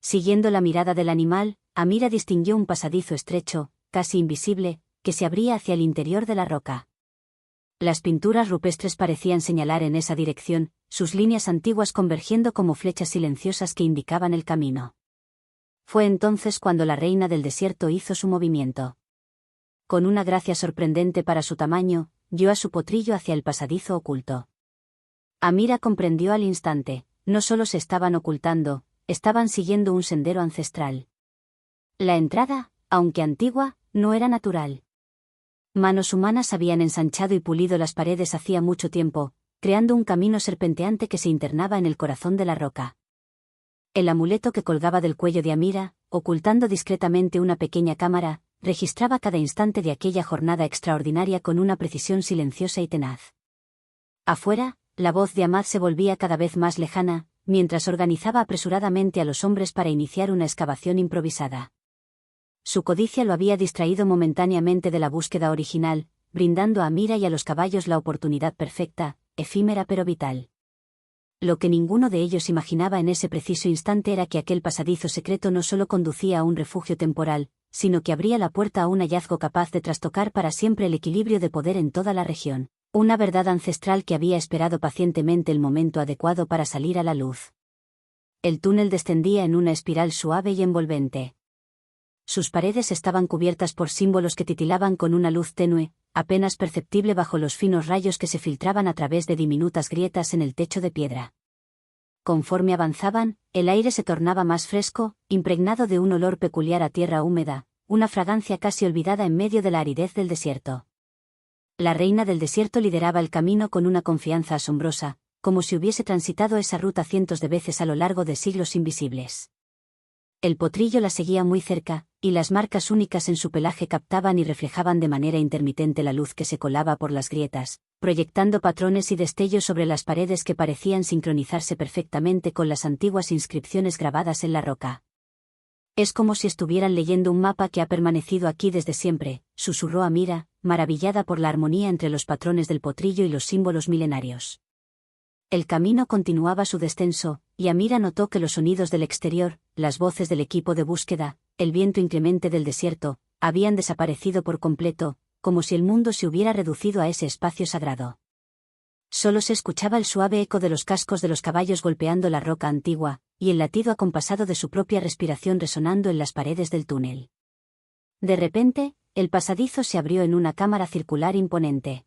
Siguiendo la mirada del animal, Amira distinguió un pasadizo estrecho, casi invisible, que se abría hacia el interior de la roca. Las pinturas rupestres parecían señalar en esa dirección, sus líneas antiguas convergiendo como flechas silenciosas que indicaban el camino. Fue entonces cuando la reina del desierto hizo su movimiento. Con una gracia sorprendente para su tamaño, guió a su potrillo hacia el pasadizo oculto. Amira comprendió al instante, no solo se estaban ocultando, estaban siguiendo un sendero ancestral. La entrada, aunque antigua, no era natural. Manos humanas habían ensanchado y pulido las paredes hacía mucho tiempo, creando un camino serpenteante que se internaba en el corazón de la roca. El amuleto que colgaba del cuello de Amira, ocultando discretamente una pequeña cámara, registraba cada instante de aquella jornada extraordinaria con una precisión silenciosa y tenaz. Afuera, la voz de Ahmad se volvía cada vez más lejana, mientras organizaba apresuradamente a los hombres para iniciar una excavación improvisada. Su codicia lo había distraído momentáneamente de la búsqueda original, brindando a Amira y a los caballos la oportunidad perfecta, efímera pero vital. Lo que ninguno de ellos imaginaba en ese preciso instante era que aquel pasadizo secreto no solo conducía a un refugio temporal, sino que abría la puerta a un hallazgo capaz de trastocar para siempre el equilibrio de poder en toda la región. Una verdad ancestral que había esperado pacientemente el momento adecuado para salir a la luz. El túnel descendía en una espiral suave y envolvente. Sus paredes estaban cubiertas por símbolos que titilaban con una luz tenue, apenas perceptible bajo los finos rayos que se filtraban a través de diminutas grietas en el techo de piedra. Conforme avanzaban, el aire se tornaba más fresco, impregnado de un olor peculiar a tierra húmeda, una fragancia casi olvidada en medio de la aridez del desierto. La reina del desierto lideraba el camino con una confianza asombrosa, como si hubiese transitado esa ruta cientos de veces a lo largo de siglos invisibles. El potrillo la seguía muy cerca, y las marcas únicas en su pelaje captaban y reflejaban de manera intermitente la luz que se colaba por las grietas, proyectando patrones y destellos sobre las paredes que parecían sincronizarse perfectamente con las antiguas inscripciones grabadas en la roca. Es como si estuvieran leyendo un mapa que ha permanecido aquí desde siempre, susurró Amira, maravillada por la armonía entre los patrones del potrillo y los símbolos milenarios. El camino continuaba su descenso, y Amira notó que los sonidos del exterior, las voces del equipo de búsqueda, el viento inclemente del desierto, habían desaparecido por completo, como si el mundo se hubiera reducido a ese espacio sagrado. Solo se escuchaba el suave eco de los cascos de los caballos golpeando la roca antigua, y el latido acompasado de su propia respiración resonando en las paredes del túnel. De repente, el pasadizo se abrió en una cámara circular imponente.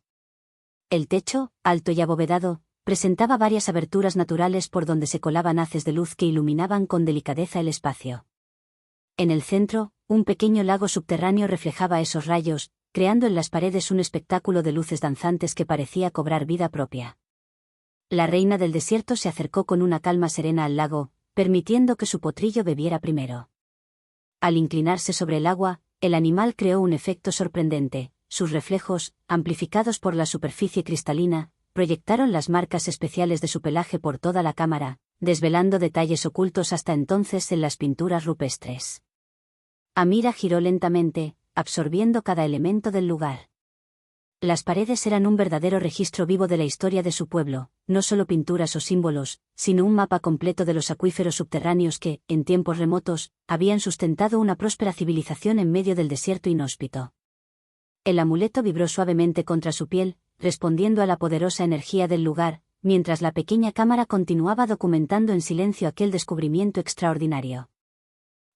El techo, alto y abovedado, presentaba varias aberturas naturales por donde se colaban haces de luz que iluminaban con delicadeza el espacio. En el centro, un pequeño lago subterráneo reflejaba esos rayos, creando en las paredes un espectáculo de luces danzantes que parecía cobrar vida propia. La reina del desierto se acercó con una calma serena al lago, permitiendo que su potrillo bebiera primero. Al inclinarse sobre el agua, el animal creó un efecto sorprendente. Sus reflejos, amplificados por la superficie cristalina, proyectaron las marcas especiales de su pelaje por toda la cámara, desvelando detalles ocultos hasta entonces en las pinturas rupestres. Amira giró lentamente, absorbiendo cada elemento del lugar. Las paredes eran un verdadero registro vivo de la historia de su pueblo, no solo pinturas o símbolos, sino un mapa completo de los acuíferos subterráneos que, en tiempos remotos, habían sustentado una próspera civilización en medio del desierto inhóspito. El amuleto vibró suavemente contra su piel, respondiendo a la poderosa energía del lugar, mientras la pequeña cámara continuaba documentando en silencio aquel descubrimiento extraordinario.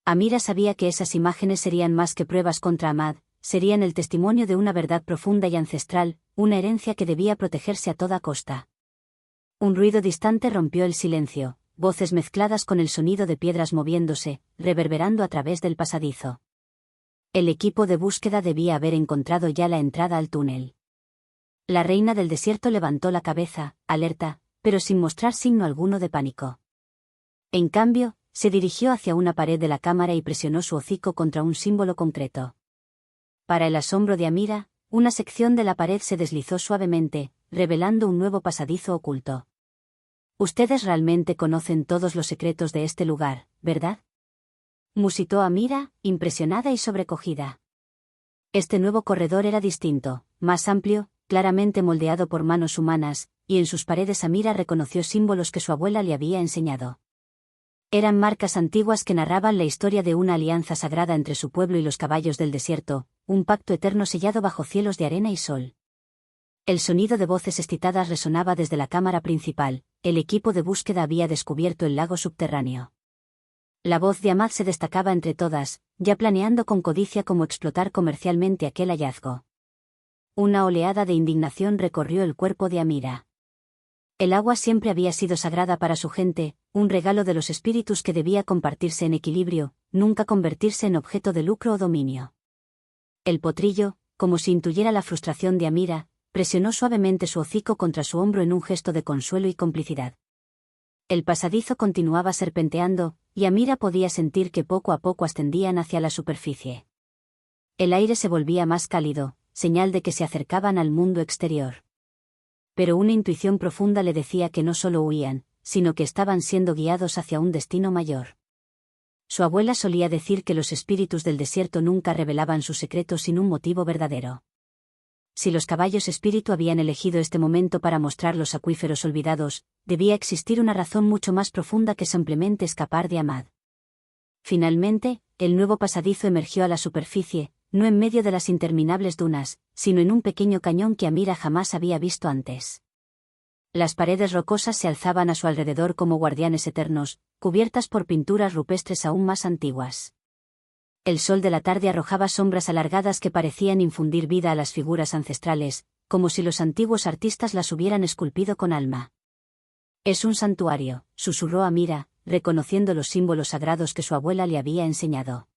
Amira sabía que esas imágenes serían más que pruebas contra Ahmad, serían el testimonio de una verdad profunda y ancestral, una herencia que debía protegerse a toda costa. Un ruido distante rompió el silencio, voces mezcladas con el sonido de piedras moviéndose, reverberando a través del pasadizo. El equipo de búsqueda debía haber encontrado ya la entrada al túnel. La reina del desierto levantó la cabeza, alerta, pero sin mostrar signo alguno de pánico. En cambio, se dirigió hacia una pared de la cámara y presionó su hocico contra un símbolo concreto. Para el asombro de Amira, una sección de la pared se deslizó suavemente, revelando un nuevo pasadizo oculto. Ustedes realmente conocen todos los secretos de este lugar, ¿verdad? Musitó Amira, impresionada y sobrecogida. Este nuevo corredor era distinto, más amplio, claramente moldeado por manos humanas, y en sus paredes Amira reconoció símbolos que su abuela le había enseñado. Eran marcas antiguas que narraban la historia de una alianza sagrada entre su pueblo y los caballos del desierto, un pacto eterno sellado bajo cielos de arena y sol. El sonido de voces excitadas resonaba desde la cámara principal, el equipo de búsqueda había descubierto el lago subterráneo. La voz de Ahmad se destacaba entre todas, ya planeando con codicia cómo explotar comercialmente aquel hallazgo. Una oleada de indignación recorrió el cuerpo de Amira. El agua siempre había sido sagrada para su gente, un regalo de los espíritus que debía compartirse en equilibrio, nunca convertirse en objeto de lucro o dominio. El potrillo, como si intuyera la frustración de Amira, presionó suavemente su hocico contra su hombro en un gesto de consuelo y complicidad. El pasadizo continuaba serpenteando, y Amira podía sentir que poco a poco ascendían hacia la superficie. El aire se volvía más cálido, señal de que se acercaban al mundo exterior. Pero una intuición profunda le decía que no solo huían, sino que estaban siendo guiados hacia un destino mayor. Su abuela solía decir que los espíritus del desierto nunca revelaban sus secretos sin un motivo verdadero. Si los caballos espíritu habían elegido este momento para mostrar los acuíferos olvidados, debía existir una razón mucho más profunda que simplemente escapar de Ahmad. Finalmente, el nuevo pasadizo emergió a la superficie, no en medio de las interminables dunas, sino en un pequeño cañón que Amira jamás había visto antes. Las paredes rocosas se alzaban a su alrededor como guardianes eternos, cubiertas por pinturas rupestres aún más antiguas. El sol de la tarde arrojaba sombras alargadas que parecían infundir vida a las figuras ancestrales, como si los antiguos artistas las hubieran esculpido con alma. «Es un santuario», susurró Amira, reconociendo los símbolos sagrados que su abuela le había enseñado.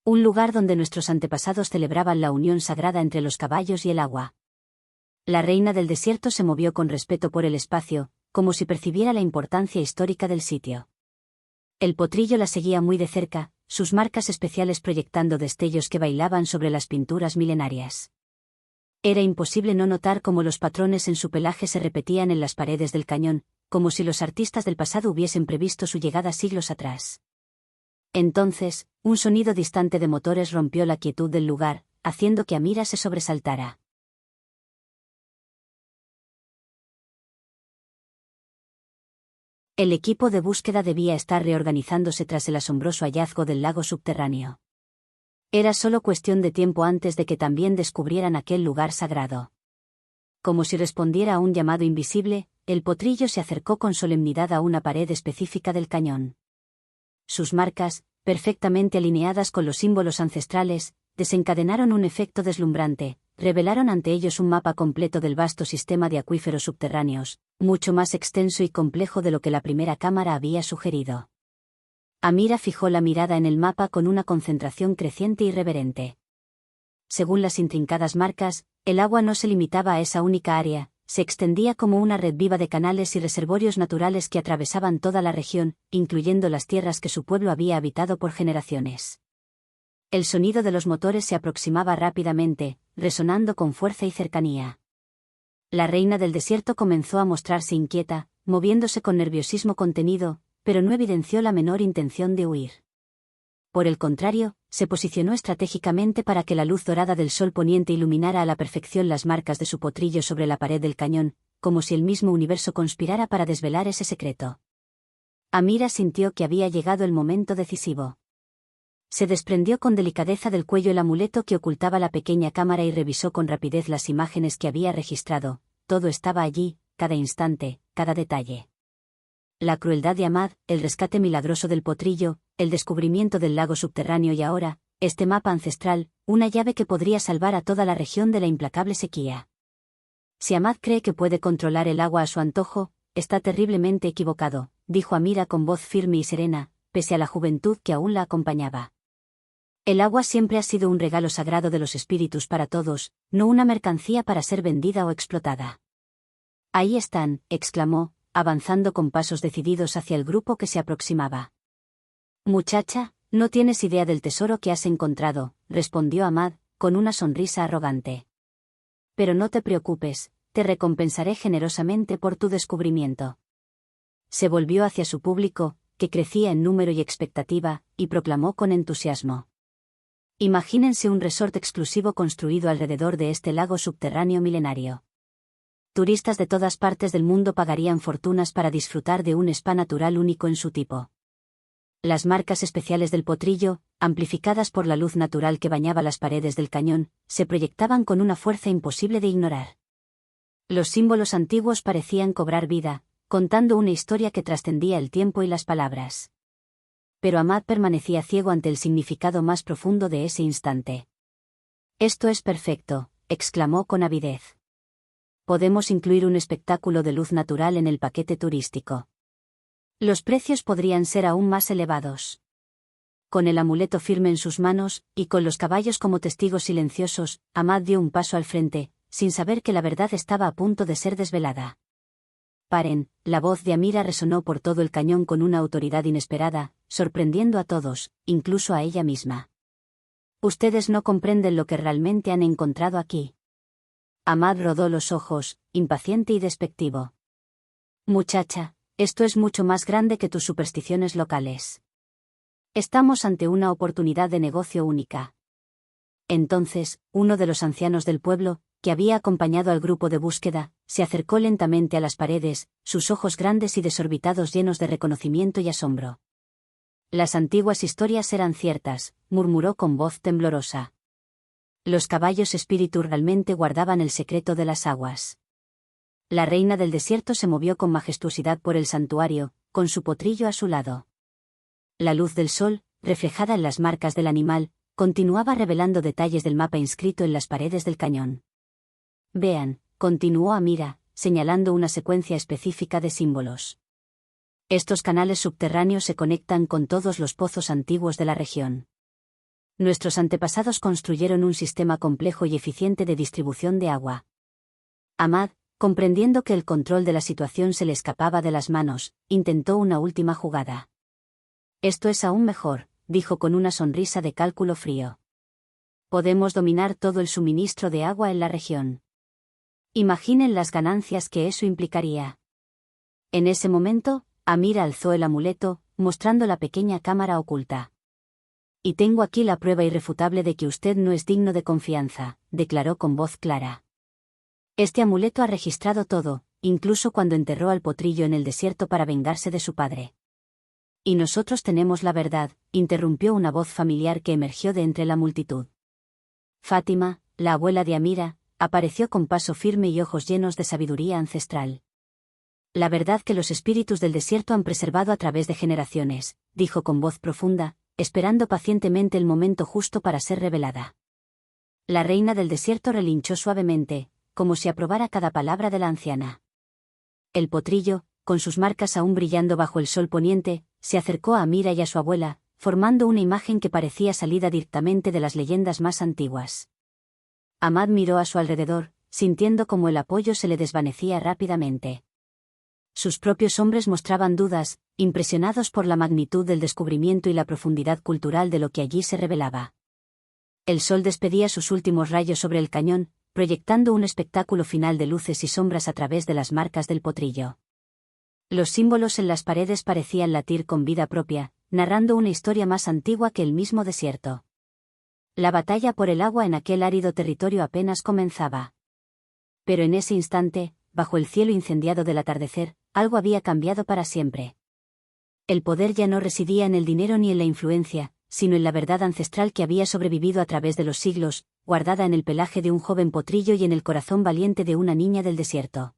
Un lugar donde nuestros antepasados celebraban la unión sagrada entre los caballos y el agua. La reina del desierto se movió con respeto por el espacio, como si percibiera la importancia histórica del sitio. El potrillo la seguía muy de cerca, sus marcas especiales proyectando destellos que bailaban sobre las pinturas milenarias. Era imposible no notar cómo los patrones en su pelaje se repetían en las paredes del cañón, como si los artistas del pasado hubiesen previsto su llegada siglos atrás. Entonces, un sonido distante de motores rompió la quietud del lugar, haciendo que Amira se sobresaltara. El equipo de búsqueda debía estar reorganizándose tras el asombroso hallazgo del lago subterráneo. Era solo cuestión de tiempo antes de que también descubrieran aquel lugar sagrado. Como si respondiera a un llamado invisible, el potrillo se acercó con solemnidad a una pared específica del cañón. Sus marcas, perfectamente alineadas con los símbolos ancestrales, desencadenaron un efecto deslumbrante, revelaron ante ellos un mapa completo del vasto sistema de acuíferos subterráneos, mucho más extenso y complejo de lo que la primera cámara había sugerido. Amira fijó la mirada en el mapa con una concentración creciente y reverente. Según las intrincadas marcas, el agua no se limitaba a esa única área, se extendía como una red viva de canales y reservorios naturales que atravesaban toda la región, incluyendo las tierras que su pueblo había habitado por generaciones. El sonido de los motores se aproximaba rápidamente, resonando con fuerza y cercanía. La reina del desierto comenzó a mostrarse inquieta, moviéndose con nerviosismo contenido, pero no evidenció la menor intención de huir. Por el contrario, se posicionó estratégicamente para que la luz dorada del sol poniente iluminara a la perfección las marcas de su potrillo sobre la pared del cañón, como si el mismo universo conspirara para desvelar ese secreto. Amira sintió que había llegado el momento decisivo. Se desprendió con delicadeza del cuello el amuleto que ocultaba la pequeña cámara y revisó con rapidez las imágenes que había registrado. Todo estaba allí, cada instante, cada detalle. La crueldad de Ahmad, el rescate milagroso del potrillo, el descubrimiento del lago subterráneo y ahora, este mapa ancestral, una llave que podría salvar a toda la región de la implacable sequía. Si Ahmad cree que puede controlar el agua a su antojo, está terriblemente equivocado, dijo Amira con voz firme y serena, pese a la juventud que aún la acompañaba. El agua siempre ha sido un regalo sagrado de los espíritus para todos, no una mercancía para ser vendida o explotada. Ahí están, exclamó, avanzando con pasos decididos hacia el grupo que se aproximaba. Muchacha, no tienes idea del tesoro que has encontrado, respondió Ahmad, con una sonrisa arrogante. Pero no te preocupes, te recompensaré generosamente por tu descubrimiento. Se volvió hacia su público, que crecía en número y expectativa, y proclamó con entusiasmo. Imagínense un resort exclusivo construido alrededor de este lago subterráneo milenario. Turistas de todas partes del mundo pagarían fortunas para disfrutar de un spa natural único en su tipo. Las marcas especiales del potrillo, amplificadas por la luz natural que bañaba las paredes del cañón, se proyectaban con una fuerza imposible de ignorar. Los símbolos antiguos parecían cobrar vida, contando una historia que trascendía el tiempo y las palabras. Pero Ahmad permanecía ciego ante el significado más profundo de ese instante. «Esto es perfecto», exclamó con avidez. «Podemos incluir un espectáculo de luz natural en el paquete turístico. Los precios podrían ser aún más elevados». Con el amuleto firme en sus manos, y con los caballos como testigos silenciosos, Ahmad dio un paso al frente, sin saber que la verdad estaba a punto de ser desvelada. «Paren», la voz de Amira resonó por todo el cañón con una autoridad inesperada, sorprendiendo a todos, incluso a ella misma. «Ustedes no comprenden lo que realmente han encontrado aquí». Ahmad rodó los ojos, impaciente y despectivo. «Muchacha, esto es mucho más grande que tus supersticiones locales. Estamos ante una oportunidad de negocio única». Entonces, uno de los ancianos del pueblo, que había acompañado al grupo de búsqueda, se acercó lentamente a las paredes, sus ojos grandes y desorbitados llenos de reconocimiento y asombro. «Las antiguas historias eran ciertas», murmuró con voz temblorosa. «Los caballos espíritu realmente guardaban el secreto de las aguas». La reina del desierto se movió con majestuosidad por el santuario, con su potrillo a su lado. La luz del sol, reflejada en las marcas del animal, continuaba revelando detalles del mapa inscrito en las paredes del cañón. «Vean», continuó Amira, señalando una secuencia específica de símbolos. «Estos canales subterráneos se conectan con todos los pozos antiguos de la región. Nuestros antepasados construyeron un sistema complejo y eficiente de distribución de agua». Ahmad, comprendiendo que el control de la situación se le escapaba de las manos, intentó una última jugada. «Esto es aún mejor», dijo con una sonrisa de cálculo frío. «Podemos dominar todo el suministro de agua en la región. Imaginen las ganancias que eso implicaría». En ese momento, Amira alzó el amuleto, mostrando la pequeña cámara oculta. Y tengo aquí la prueba irrefutable de que usted no es digno de confianza, declaró con voz clara. Este amuleto ha registrado todo, incluso cuando enterró al potrillo en el desierto para vengarse de su padre. Y nosotros tenemos la verdad, interrumpió una voz familiar que emergió de entre la multitud. Fátima, la abuela de Amira, apareció con paso firme y ojos llenos de sabiduría ancestral. La verdad que los espíritus del desierto han preservado a través de generaciones, dijo con voz profunda, esperando pacientemente el momento justo para ser revelada. La reina del desierto relinchó suavemente, como si aprobara cada palabra de la anciana. El potrillo, con sus marcas aún brillando bajo el sol poniente, se acercó a Amira y a su abuela, formando una imagen que parecía salida directamente de las leyendas más antiguas. Ahmad miró a su alrededor, sintiendo como el apoyo se le desvanecía rápidamente. Sus propios hombres mostraban dudas, impresionados por la magnitud del descubrimiento y la profundidad cultural de lo que allí se revelaba. El sol despedía sus últimos rayos sobre el cañón, proyectando un espectáculo final de luces y sombras a través de las marcas del potrillo. Los símbolos en las paredes parecían latir con vida propia, narrando una historia más antigua que el mismo desierto. La batalla por el agua en aquel árido territorio apenas comenzaba. Pero en ese instante, bajo el cielo incendiado del atardecer, algo había cambiado para siempre. El poder ya no residía en el dinero ni en la influencia, sino en la verdad ancestral que había sobrevivido a través de los siglos, guardada en el pelaje de un joven potrillo y en el corazón valiente de una niña del desierto.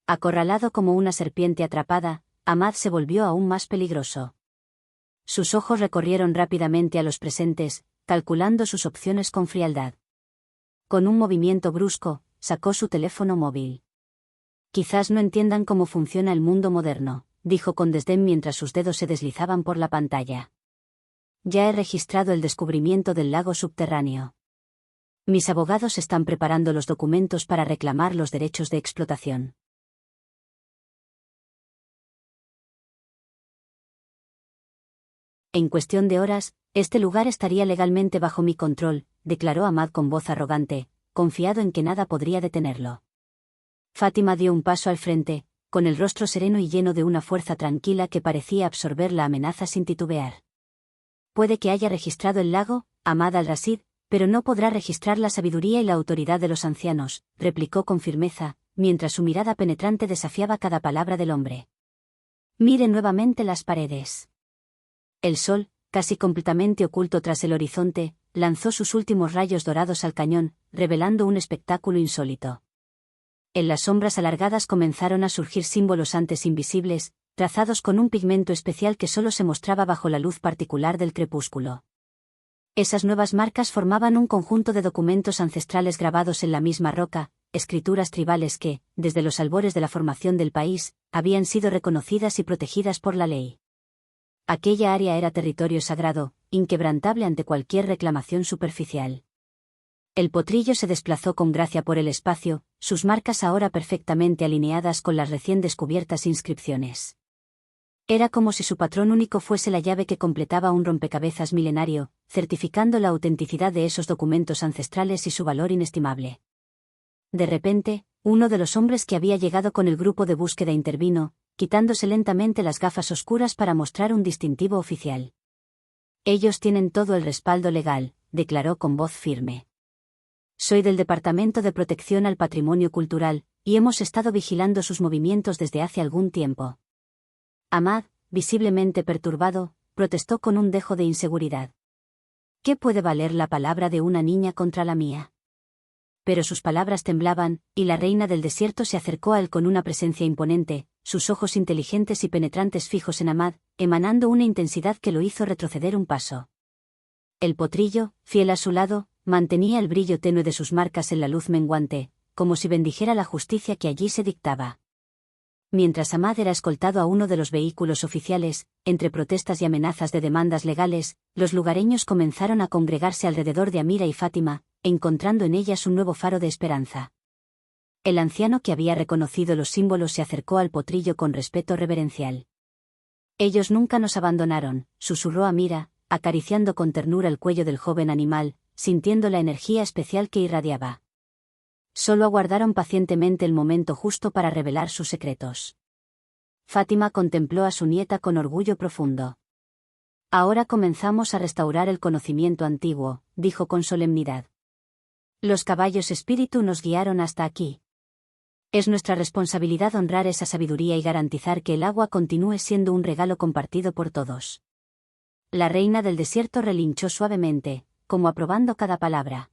Acorralado como una serpiente atrapada, Ahmad se volvió aún más peligroso. Sus ojos recorrieron rápidamente a los presentes, calculando sus opciones con frialdad. Con un movimiento brusco, sacó su teléfono móvil. Quizás no entiendan cómo funciona el mundo moderno, dijo con desdén mientras sus dedos se deslizaban por la pantalla. Ya he registrado el descubrimiento del lago subterráneo. Mis abogados están preparando los documentos para reclamar los derechos de explotación. En cuestión de horas, este lugar estaría legalmente bajo mi control, declaró Ahmad con voz arrogante, confiado en que nada podría detenerlo. Fátima dio un paso al frente, con el rostro sereno y lleno de una fuerza tranquila que parecía absorber la amenaza sin titubear. Puede que haya registrado el lago, Ahmad al-Rashid, pero no podrá registrar la sabiduría y la autoridad de los ancianos, replicó con firmeza, mientras su mirada penetrante desafiaba cada palabra del hombre. Mire nuevamente las paredes. El sol, casi completamente oculto tras el horizonte, lanzó sus últimos rayos dorados al cañón, revelando un espectáculo insólito. En las sombras alargadas comenzaron a surgir símbolos antes invisibles, trazados con un pigmento especial que solo se mostraba bajo la luz particular del crepúsculo. Esas nuevas marcas formaban un conjunto de documentos ancestrales grabados en la misma roca, escrituras tribales que, desde los albores de la formación del país, habían sido reconocidas y protegidas por la ley. Aquella área era territorio sagrado, inquebrantable ante cualquier reclamación superficial. El potrillo se desplazó con gracia por el espacio, sus marcas ahora perfectamente alineadas con las recién descubiertas inscripciones. Era como si su patrón único fuese la llave que completaba un rompecabezas milenario, certificando la autenticidad de esos documentos ancestrales y su valor inestimable. De repente, uno de los hombres que había llegado con el grupo de búsqueda intervino, quitándose lentamente las gafas oscuras para mostrar un distintivo oficial. Ellos tienen todo el respaldo legal, declaró con voz firme. Soy del Departamento de Protección al Patrimonio Cultural, y hemos estado vigilando sus movimientos desde hace algún tiempo. Ahmad, visiblemente perturbado, protestó con un dejo de inseguridad. ¿Qué puede valer la palabra de una niña contra la mía? Pero sus palabras temblaban, y la reina del desierto se acercó a él con una presencia imponente, sus ojos inteligentes y penetrantes fijos en Ahmad, emanando una intensidad que lo hizo retroceder un paso. El potrillo, fiel a su lado, mantenía el brillo tenue de sus marcas en la luz menguante, como si bendijera la justicia que allí se dictaba. Mientras Ahmad era escoltado a uno de los vehículos oficiales, entre protestas y amenazas de demandas legales, los lugareños comenzaron a congregarse alrededor de Amira y Fátima, encontrando en ellas un nuevo faro de esperanza. El anciano que había reconocido los símbolos se acercó al potrillo con respeto reverencial. Ellos nunca nos abandonaron, susurró Amira, acariciando con ternura el cuello del joven animal, sintiendo la energía especial que irradiaba. Solo aguardaron pacientemente el momento justo para revelar sus secretos. Fátima contempló a su nieta con orgullo profundo. Ahora comenzamos a restaurar el conocimiento antiguo, dijo con solemnidad. Los caballos espíritu nos guiaron hasta aquí. Es nuestra responsabilidad honrar esa sabiduría y garantizar que el agua continúe siendo un regalo compartido por todos. La reina del desierto relinchó suavemente, como aprobando cada palabra.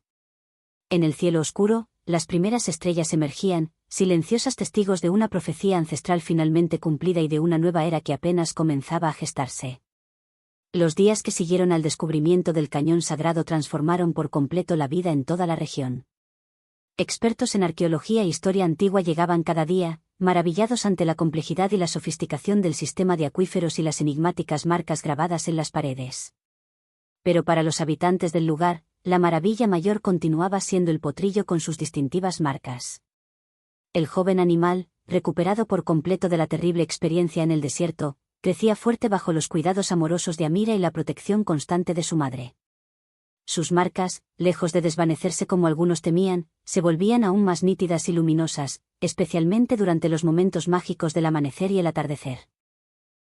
En el cielo oscuro, las primeras estrellas emergían, silenciosas testigos de una profecía ancestral finalmente cumplida y de una nueva era que apenas comenzaba a gestarse. Los días que siguieron al descubrimiento del cañón sagrado transformaron por completo la vida en toda la región. Expertos en arqueología e historia antigua llegaban cada día, maravillados ante la complejidad y la sofisticación del sistema de acuíferos y las enigmáticas marcas grabadas en las paredes. Pero para los habitantes del lugar, la maravilla mayor continuaba siendo el potrillo con sus distintivas marcas. El joven animal, recuperado por completo de la terrible experiencia en el desierto, crecía fuerte bajo los cuidados amorosos de Amira y la protección constante de su madre. Sus marcas, lejos de desvanecerse como algunos temían, se volvían aún más nítidas y luminosas, especialmente durante los momentos mágicos del amanecer y el atardecer.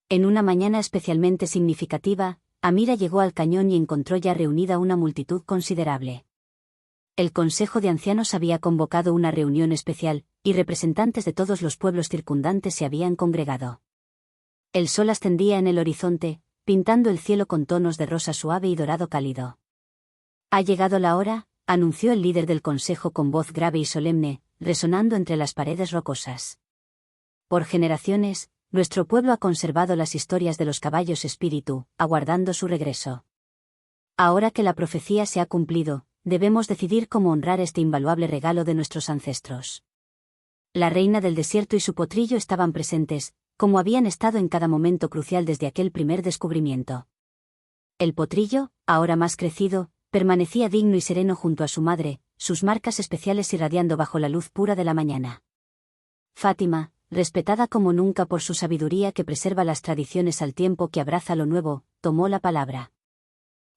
En una mañana especialmente significativa, Amira llegó al cañón y encontró ya reunida una multitud considerable. El Consejo de Ancianos había convocado una reunión especial, y representantes de todos los pueblos circundantes se habían congregado. El sol ascendía en el horizonte, pintando el cielo con tonos de rosa suave y dorado cálido. Ha llegado la hora, anunció el líder del consejo con voz grave y solemne, resonando entre las paredes rocosas. Por generaciones, nuestro pueblo ha conservado las historias de los caballos espíritu, aguardando su regreso. Ahora que la profecía se ha cumplido, debemos decidir cómo honrar este invaluable regalo de nuestros ancestros. La reina del desierto y su potrillo estaban presentes, como habían estado en cada momento crucial desde aquel primer descubrimiento. El potrillo, ahora más crecido, permanecía digno y sereno junto a su madre, sus marcas especiales irradiando bajo la luz pura de la mañana. Fátima, respetada como nunca por su sabiduría que preserva las tradiciones al tiempo que abraza lo nuevo, tomó la palabra.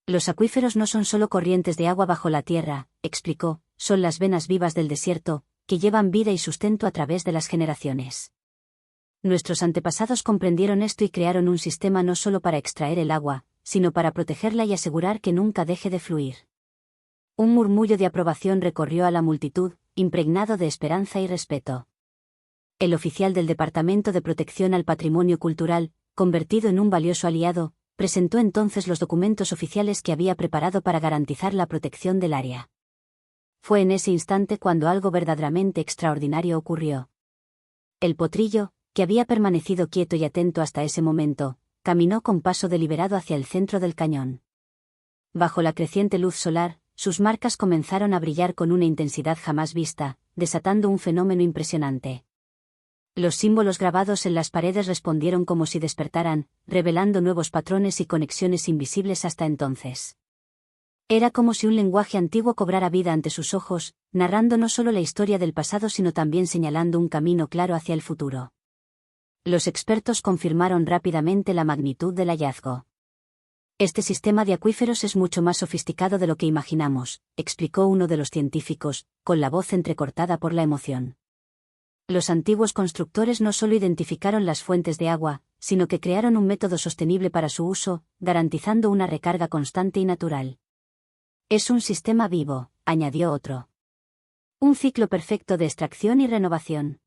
Los acuíferos no son solo corrientes de agua bajo la tierra, explicó, son las venas vivas del desierto, que llevan vida y sustento a través de las generaciones. Nuestros antepasados comprendieron esto y crearon un sistema no solo para extraer el agua, sino para protegerla y asegurar que nunca deje de fluir. Un murmullo de aprobación recorrió a la multitud, impregnado de esperanza y respeto. El oficial del Departamento de Protección al Patrimonio Cultural, convertido en un valioso aliado, presentó entonces los documentos oficiales que había preparado para garantizar la protección del área. Fue en ese instante cuando algo verdaderamente extraordinario ocurrió. El potrillo, que había permanecido quieto y atento hasta ese momento, caminó con paso deliberado hacia el centro del cañón. Bajo la creciente luz solar, sus marcas comenzaron a brillar con una intensidad jamás vista, desatando un fenómeno impresionante. Los símbolos grabados en las paredes respondieron como si despertaran, revelando nuevos patrones y conexiones invisibles hasta entonces. Era como si un lenguaje antiguo cobrara vida ante sus ojos, narrando no solo la historia del pasado sino también señalando un camino claro hacia el futuro. Los expertos confirmaron rápidamente la magnitud del hallazgo. Este sistema de acuíferos es mucho más sofisticado de lo que imaginamos, explicó uno de los científicos, con la voz entrecortada por la emoción. Los antiguos constructores no solo identificaron las fuentes de agua, sino que crearon un método sostenible para su uso, garantizando una recarga constante y natural. Es un sistema vivo, añadió otro. Un ciclo perfecto de extracción y renovación.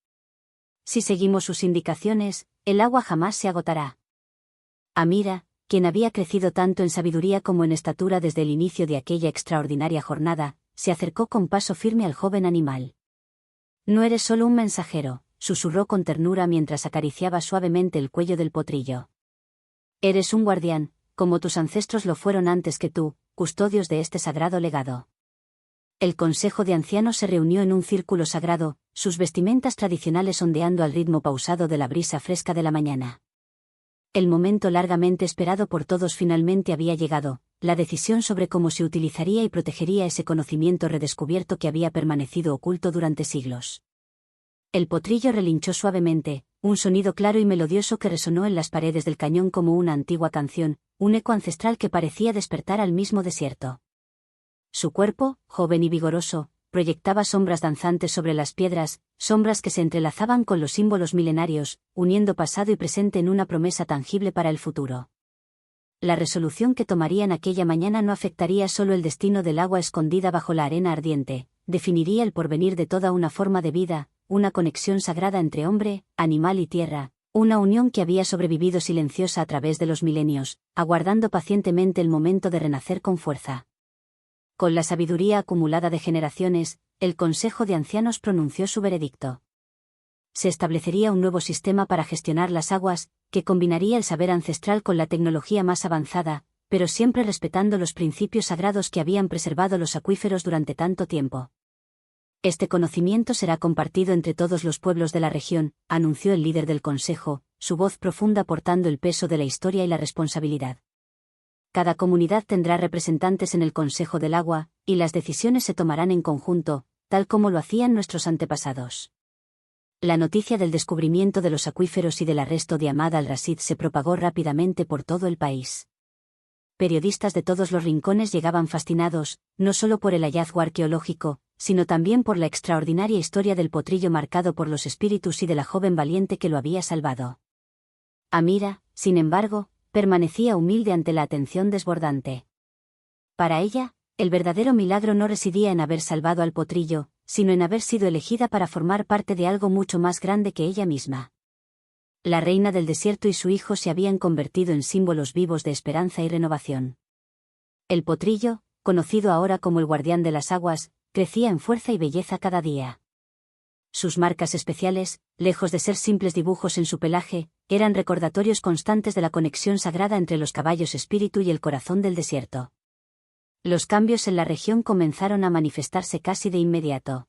Si seguimos sus indicaciones, el agua jamás se agotará. Amira, quien había crecido tanto en sabiduría como en estatura desde el inicio de aquella extraordinaria jornada, se acercó con paso firme al joven animal. No eres solo un mensajero, susurró con ternura mientras acariciaba suavemente el cuello del potrillo. Eres un guardián, como tus ancestros lo fueron antes que tú, custodios de este sagrado legado. El Consejo de Ancianos se reunió en un círculo sagrado, sus vestimentas tradicionales ondeando al ritmo pausado de la brisa fresca de la mañana. El momento largamente esperado por todos finalmente había llegado, la decisión sobre cómo se utilizaría y protegería ese conocimiento redescubierto que había permanecido oculto durante siglos. El potrillo relinchó suavemente, un sonido claro y melodioso que resonó en las paredes del cañón como una antigua canción, un eco ancestral que parecía despertar al mismo desierto. Su cuerpo, joven y vigoroso, proyectaba sombras danzantes sobre las piedras, sombras que se entrelazaban con los símbolos milenarios, uniendo pasado y presente en una promesa tangible para el futuro. La resolución que tomarían aquella mañana no afectaría solo el destino del agua escondida bajo la arena ardiente, definiría el porvenir de toda una forma de vida, una conexión sagrada entre hombre, animal y tierra, una unión que había sobrevivido silenciosa a través de los milenios, aguardando pacientemente el momento de renacer con fuerza. Con la sabiduría acumulada de generaciones, el Consejo de Ancianos pronunció su veredicto. Se establecería un nuevo sistema para gestionar las aguas, que combinaría el saber ancestral con la tecnología más avanzada, pero siempre respetando los principios sagrados que habían preservado los acuíferos durante tanto tiempo. Este conocimiento será compartido entre todos los pueblos de la región, anunció el líder del Consejo, su voz profunda portando el peso de la historia y la responsabilidad. Cada comunidad tendrá representantes en el Consejo del Agua, y las decisiones se tomarán en conjunto, tal como lo hacían nuestros antepasados. La noticia del descubrimiento de los acuíferos y del arresto de Ahmad al-Rashid se propagó rápidamente por todo el país. Periodistas de todos los rincones llegaban fascinados, no solo por el hallazgo arqueológico, sino también por la extraordinaria historia del potrillo marcado por los espíritus y de la joven valiente que lo había salvado. Amira, sin embargo, permanecía humilde ante la atención desbordante. Para ella, el verdadero milagro no residía en haber salvado al potrillo, sino en haber sido elegida para formar parte de algo mucho más grande que ella misma. La reina del desierto y su hijo se habían convertido en símbolos vivos de esperanza y renovación. El potrillo, conocido ahora como el guardián de las aguas, crecía en fuerza y belleza cada día. Sus marcas especiales, lejos de ser simples dibujos en su pelaje, eran recordatorios constantes de la conexión sagrada entre los caballos espíritu y el corazón del desierto. Los cambios en la región comenzaron a manifestarse casi de inmediato.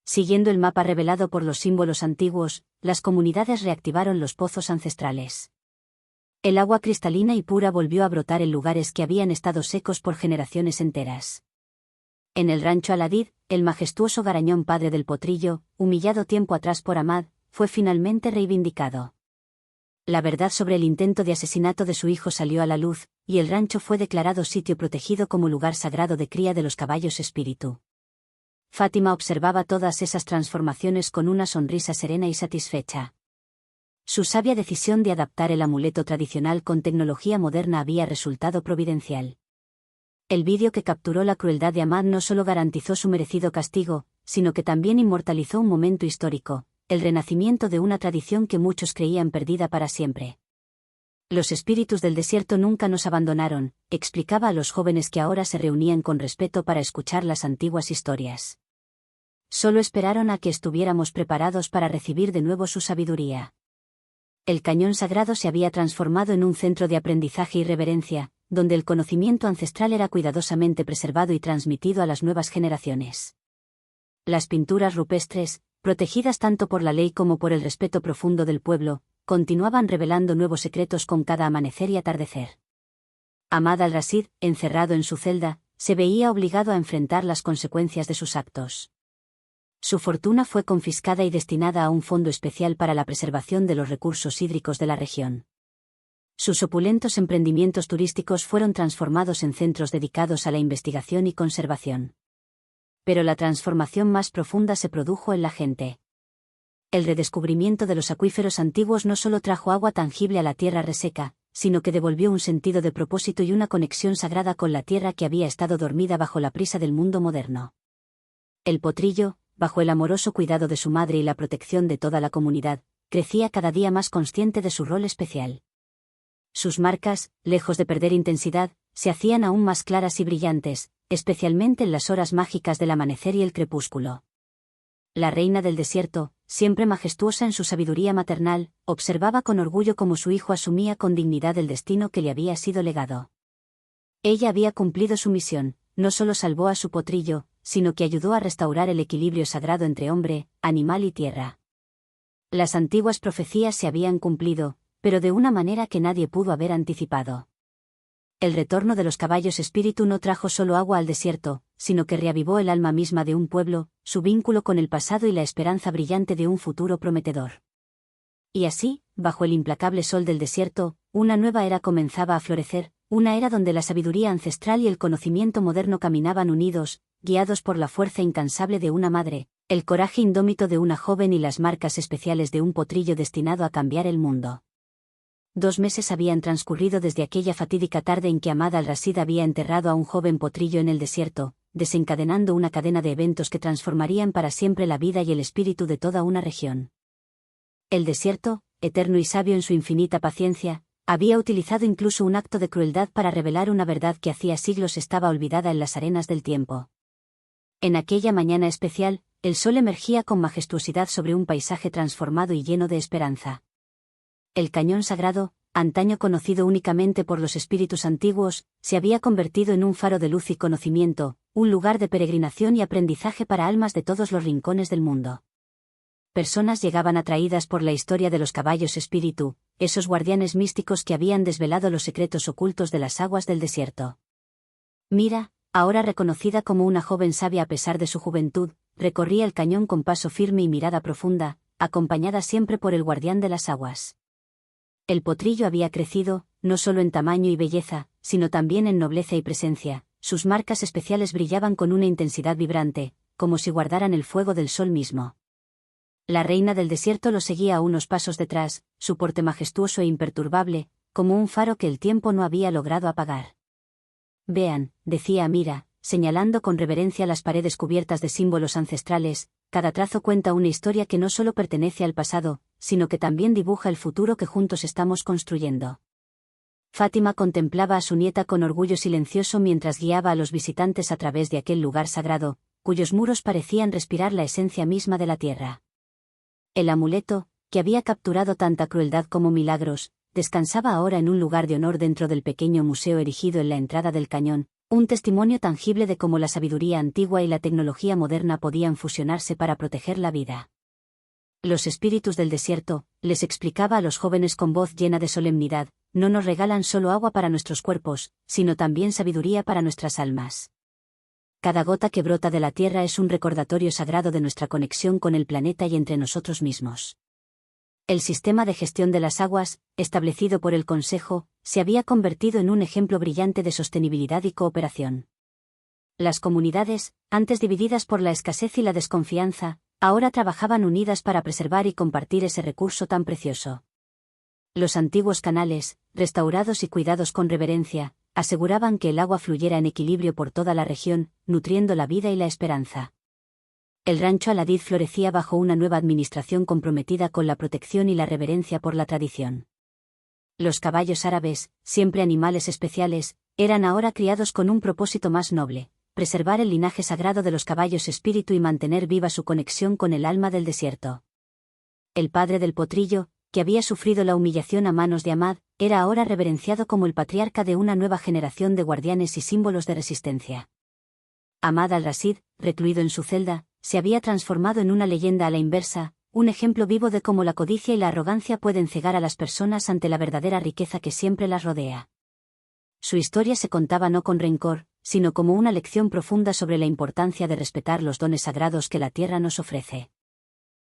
Siguiendo el mapa revelado por los símbolos antiguos, las comunidades reactivaron los pozos ancestrales. El agua cristalina y pura volvió a brotar en lugares que habían estado secos por generaciones enteras. En el rancho Al-Hadid, el majestuoso garañón padre del potrillo, humillado tiempo atrás por Ahmad, fue finalmente reivindicado. La verdad sobre el intento de asesinato de su hijo salió a la luz, y el rancho fue declarado sitio protegido como lugar sagrado de cría de los caballos espíritu. Fátima observaba todas esas transformaciones con una sonrisa serena y satisfecha. Su sabia decisión de adaptar el amuleto tradicional con tecnología moderna había resultado providencial. El vídeo que capturó la crueldad de Ahmad no solo garantizó su merecido castigo, sino que también inmortalizó un momento histórico, el renacimiento de una tradición que muchos creían perdida para siempre. Los espíritus del desierto nunca nos abandonaron, explicaba a los jóvenes que ahora se reunían con respeto para escuchar las antiguas historias. Solo esperaron a que estuviéramos preparados para recibir de nuevo su sabiduría. El cañón sagrado se había transformado en un centro de aprendizaje y reverencia, donde el conocimiento ancestral era cuidadosamente preservado y transmitido a las nuevas generaciones. Las pinturas rupestres, protegidas tanto por la ley como por el respeto profundo del pueblo, continuaban revelando nuevos secretos con cada amanecer y atardecer. Ahmad al-Rashid, encerrado en su celda, se veía obligado a enfrentar las consecuencias de sus actos. Su fortuna fue confiscada y destinada a un fondo especial para la preservación de los recursos hídricos de la región. Sus opulentos emprendimientos turísticos fueron transformados en centros dedicados a la investigación y conservación. Pero la transformación más profunda se produjo en la gente. El redescubrimiento de los acuíferos antiguos no solo trajo agua tangible a la tierra reseca, sino que devolvió un sentido de propósito y una conexión sagrada con la tierra que había estado dormida bajo la prisa del mundo moderno. El potrillo, bajo el amoroso cuidado de su madre y la protección de toda la comunidad, crecía cada día más consciente de su rol especial. Sus marcas, lejos de perder intensidad, se hacían aún más claras y brillantes, especialmente en las horas mágicas del amanecer y el crepúsculo. La reina del desierto, siempre majestuosa en su sabiduría maternal, observaba con orgullo cómo su hijo asumía con dignidad el destino que le había sido legado. Ella había cumplido su misión, no solo salvó a su potrillo, sino que ayudó a restaurar el equilibrio sagrado entre hombre, animal y tierra. Las antiguas profecías se habían cumplido, pero de una manera que nadie pudo haber anticipado. El retorno de los caballos espíritu no trajo solo agua al desierto, sino que reavivó el alma misma de un pueblo, su vínculo con el pasado y la esperanza brillante de un futuro prometedor. Y así, bajo el implacable sol del desierto, una nueva era comenzaba a florecer, una era donde la sabiduría ancestral y el conocimiento moderno caminaban unidos, guiados por la fuerza incansable de una madre, el coraje indómito de una joven y las marcas especiales de un potrillo destinado a cambiar el mundo. 2 meses habían transcurrido desde aquella fatídica tarde en que Ahmad al-Rashid había enterrado a un joven potrillo en el desierto, desencadenando una cadena de eventos que transformarían para siempre la vida y el espíritu de toda una región. El desierto, eterno y sabio en su infinita paciencia, había utilizado incluso un acto de crueldad para revelar una verdad que hacía siglos estaba olvidada en las arenas del tiempo. En aquella mañana especial, el sol emergía con majestuosidad sobre un paisaje transformado y lleno de esperanza. El cañón sagrado, antaño conocido únicamente por los espíritus antiguos, se había convertido en un faro de luz y conocimiento, un lugar de peregrinación y aprendizaje para almas de todos los rincones del mundo. Personas llegaban atraídas por la historia de los caballos espíritu, esos guardianes místicos que habían desvelado los secretos ocultos de las aguas del desierto. Mira, ahora reconocida como una joven sabia a pesar de su juventud, recorría el cañón con paso firme y mirada profunda, acompañada siempre por el guardián de las aguas. El potrillo había crecido, no solo en tamaño y belleza, sino también en nobleza y presencia. Sus marcas especiales brillaban con una intensidad vibrante, como si guardaran el fuego del sol mismo. La reina del desierto lo seguía a unos pasos detrás, su porte majestuoso e imperturbable, como un faro que el tiempo no había logrado apagar. Vean, decía Amira, señalando con reverencia las paredes cubiertas de símbolos ancestrales, cada trazo cuenta una historia que no solo pertenece al pasado, sino que también dibuja el futuro que juntos estamos construyendo. Fátima contemplaba a su nieta con orgullo silencioso mientras guiaba a los visitantes a través de aquel lugar sagrado, cuyos muros parecían respirar la esencia misma de la tierra. El amuleto, que había capturado tanta crueldad como milagros, descansaba ahora en un lugar de honor dentro del pequeño museo erigido en la entrada del cañón, un testimonio tangible de cómo la sabiduría antigua y la tecnología moderna podían fusionarse para proteger la vida. Los espíritus del desierto, les explicaba a los jóvenes con voz llena de solemnidad, no nos regalan solo agua para nuestros cuerpos, sino también sabiduría para nuestras almas. Cada gota que brota de la tierra es un recordatorio sagrado de nuestra conexión con el planeta y entre nosotros mismos. El sistema de gestión de las aguas, establecido por el Consejo, se había convertido en un ejemplo brillante de sostenibilidad y cooperación. Las comunidades, antes divididas por la escasez y la desconfianza, ahora trabajaban unidas para preservar y compartir ese recurso tan precioso. Los antiguos canales, restaurados y cuidados con reverencia, aseguraban que el agua fluyera en equilibrio por toda la región, nutriendo la vida y la esperanza. El rancho Al-Hadid florecía bajo una nueva administración comprometida con la protección y la reverencia por la tradición. Los caballos árabes, siempre animales especiales, eran ahora criados con un propósito más noble: preservar el linaje sagrado de los caballos espíritu y mantener viva su conexión con el alma del desierto. El padre del potrillo, que había sufrido la humillación a manos de Ahmad, era ahora reverenciado como el patriarca de una nueva generación de guardianes y símbolos de resistencia. Ahmad al-Rashid, recluido en su celda, se había transformado en una leyenda a la inversa, un ejemplo vivo de cómo la codicia y la arrogancia pueden cegar a las personas ante la verdadera riqueza que siempre las rodea. Su historia se contaba no con rencor, sino como una lección profunda sobre la importancia de respetar los dones sagrados que la tierra nos ofrece.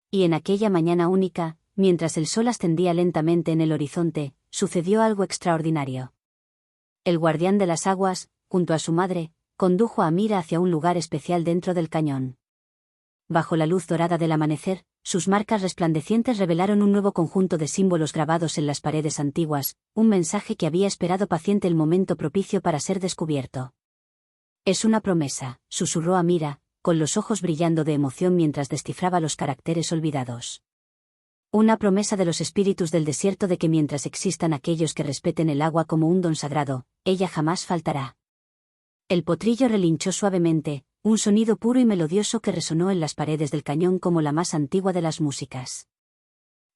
Y en aquella mañana única, mientras el sol ascendía lentamente en el horizonte, sucedió algo extraordinario. El guardián de las aguas, junto a su madre, condujo a Amira hacia un lugar especial dentro del cañón. Bajo la luz dorada del amanecer, sus marcas resplandecientes revelaron un nuevo conjunto de símbolos grabados en las paredes antiguas, un mensaje que había esperado paciente el momento propicio para ser descubierto. «Es una promesa», susurró Amira, con los ojos brillando de emoción mientras descifraba los caracteres olvidados. «Una promesa de los espíritus del desierto de que mientras existan aquellos que respeten el agua como un don sagrado, ella jamás faltará». El potrillo relinchó suavemente, un sonido puro y melodioso que resonó en las paredes del cañón como la más antigua de las músicas.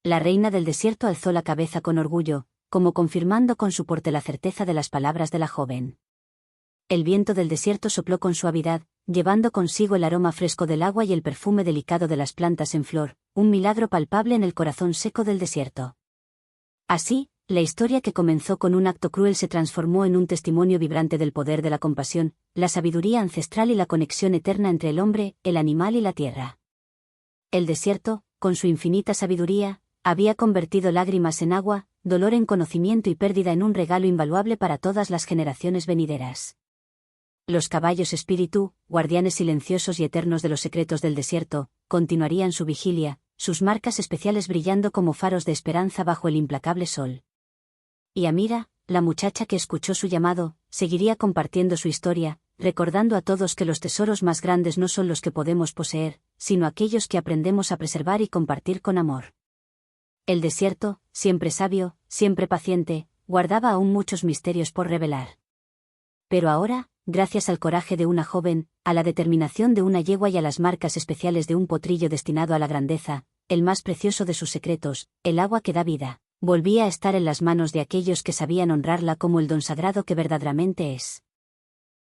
La reina del desierto alzó la cabeza con orgullo, como confirmando con su porte la certeza de las palabras de la joven. El viento del desierto sopló con suavidad, llevando consigo el aroma fresco del agua y el perfume delicado de las plantas en flor, un milagro palpable en el corazón seco del desierto. Así, la historia que comenzó con un acto cruel se transformó en un testimonio vibrante del poder de la compasión, la sabiduría ancestral y la conexión eterna entre el hombre, el animal y la tierra. El desierto, con su infinita sabiduría, había convertido lágrimas en agua, dolor en conocimiento y pérdida en un regalo invaluable para todas las generaciones venideras. Los caballos espíritu, guardianes silenciosos y eternos de los secretos del desierto, continuarían su vigilia, sus marcas especiales brillando como faros de esperanza bajo el implacable sol. Y Amira, la muchacha que escuchó su llamado, seguiría compartiendo su historia, recordando a todos que los tesoros más grandes no son los que podemos poseer, sino aquellos que aprendemos a preservar y compartir con amor. El desierto, siempre sabio, siempre paciente, guardaba aún muchos misterios por revelar. Pero ahora, gracias al coraje de una joven, a la determinación de una yegua y a las marcas especiales de un potrillo destinado a la grandeza, el más precioso de sus secretos, el agua que da vida, volvía a estar en las manos de aquellos que sabían honrarla como el don sagrado que verdaderamente es.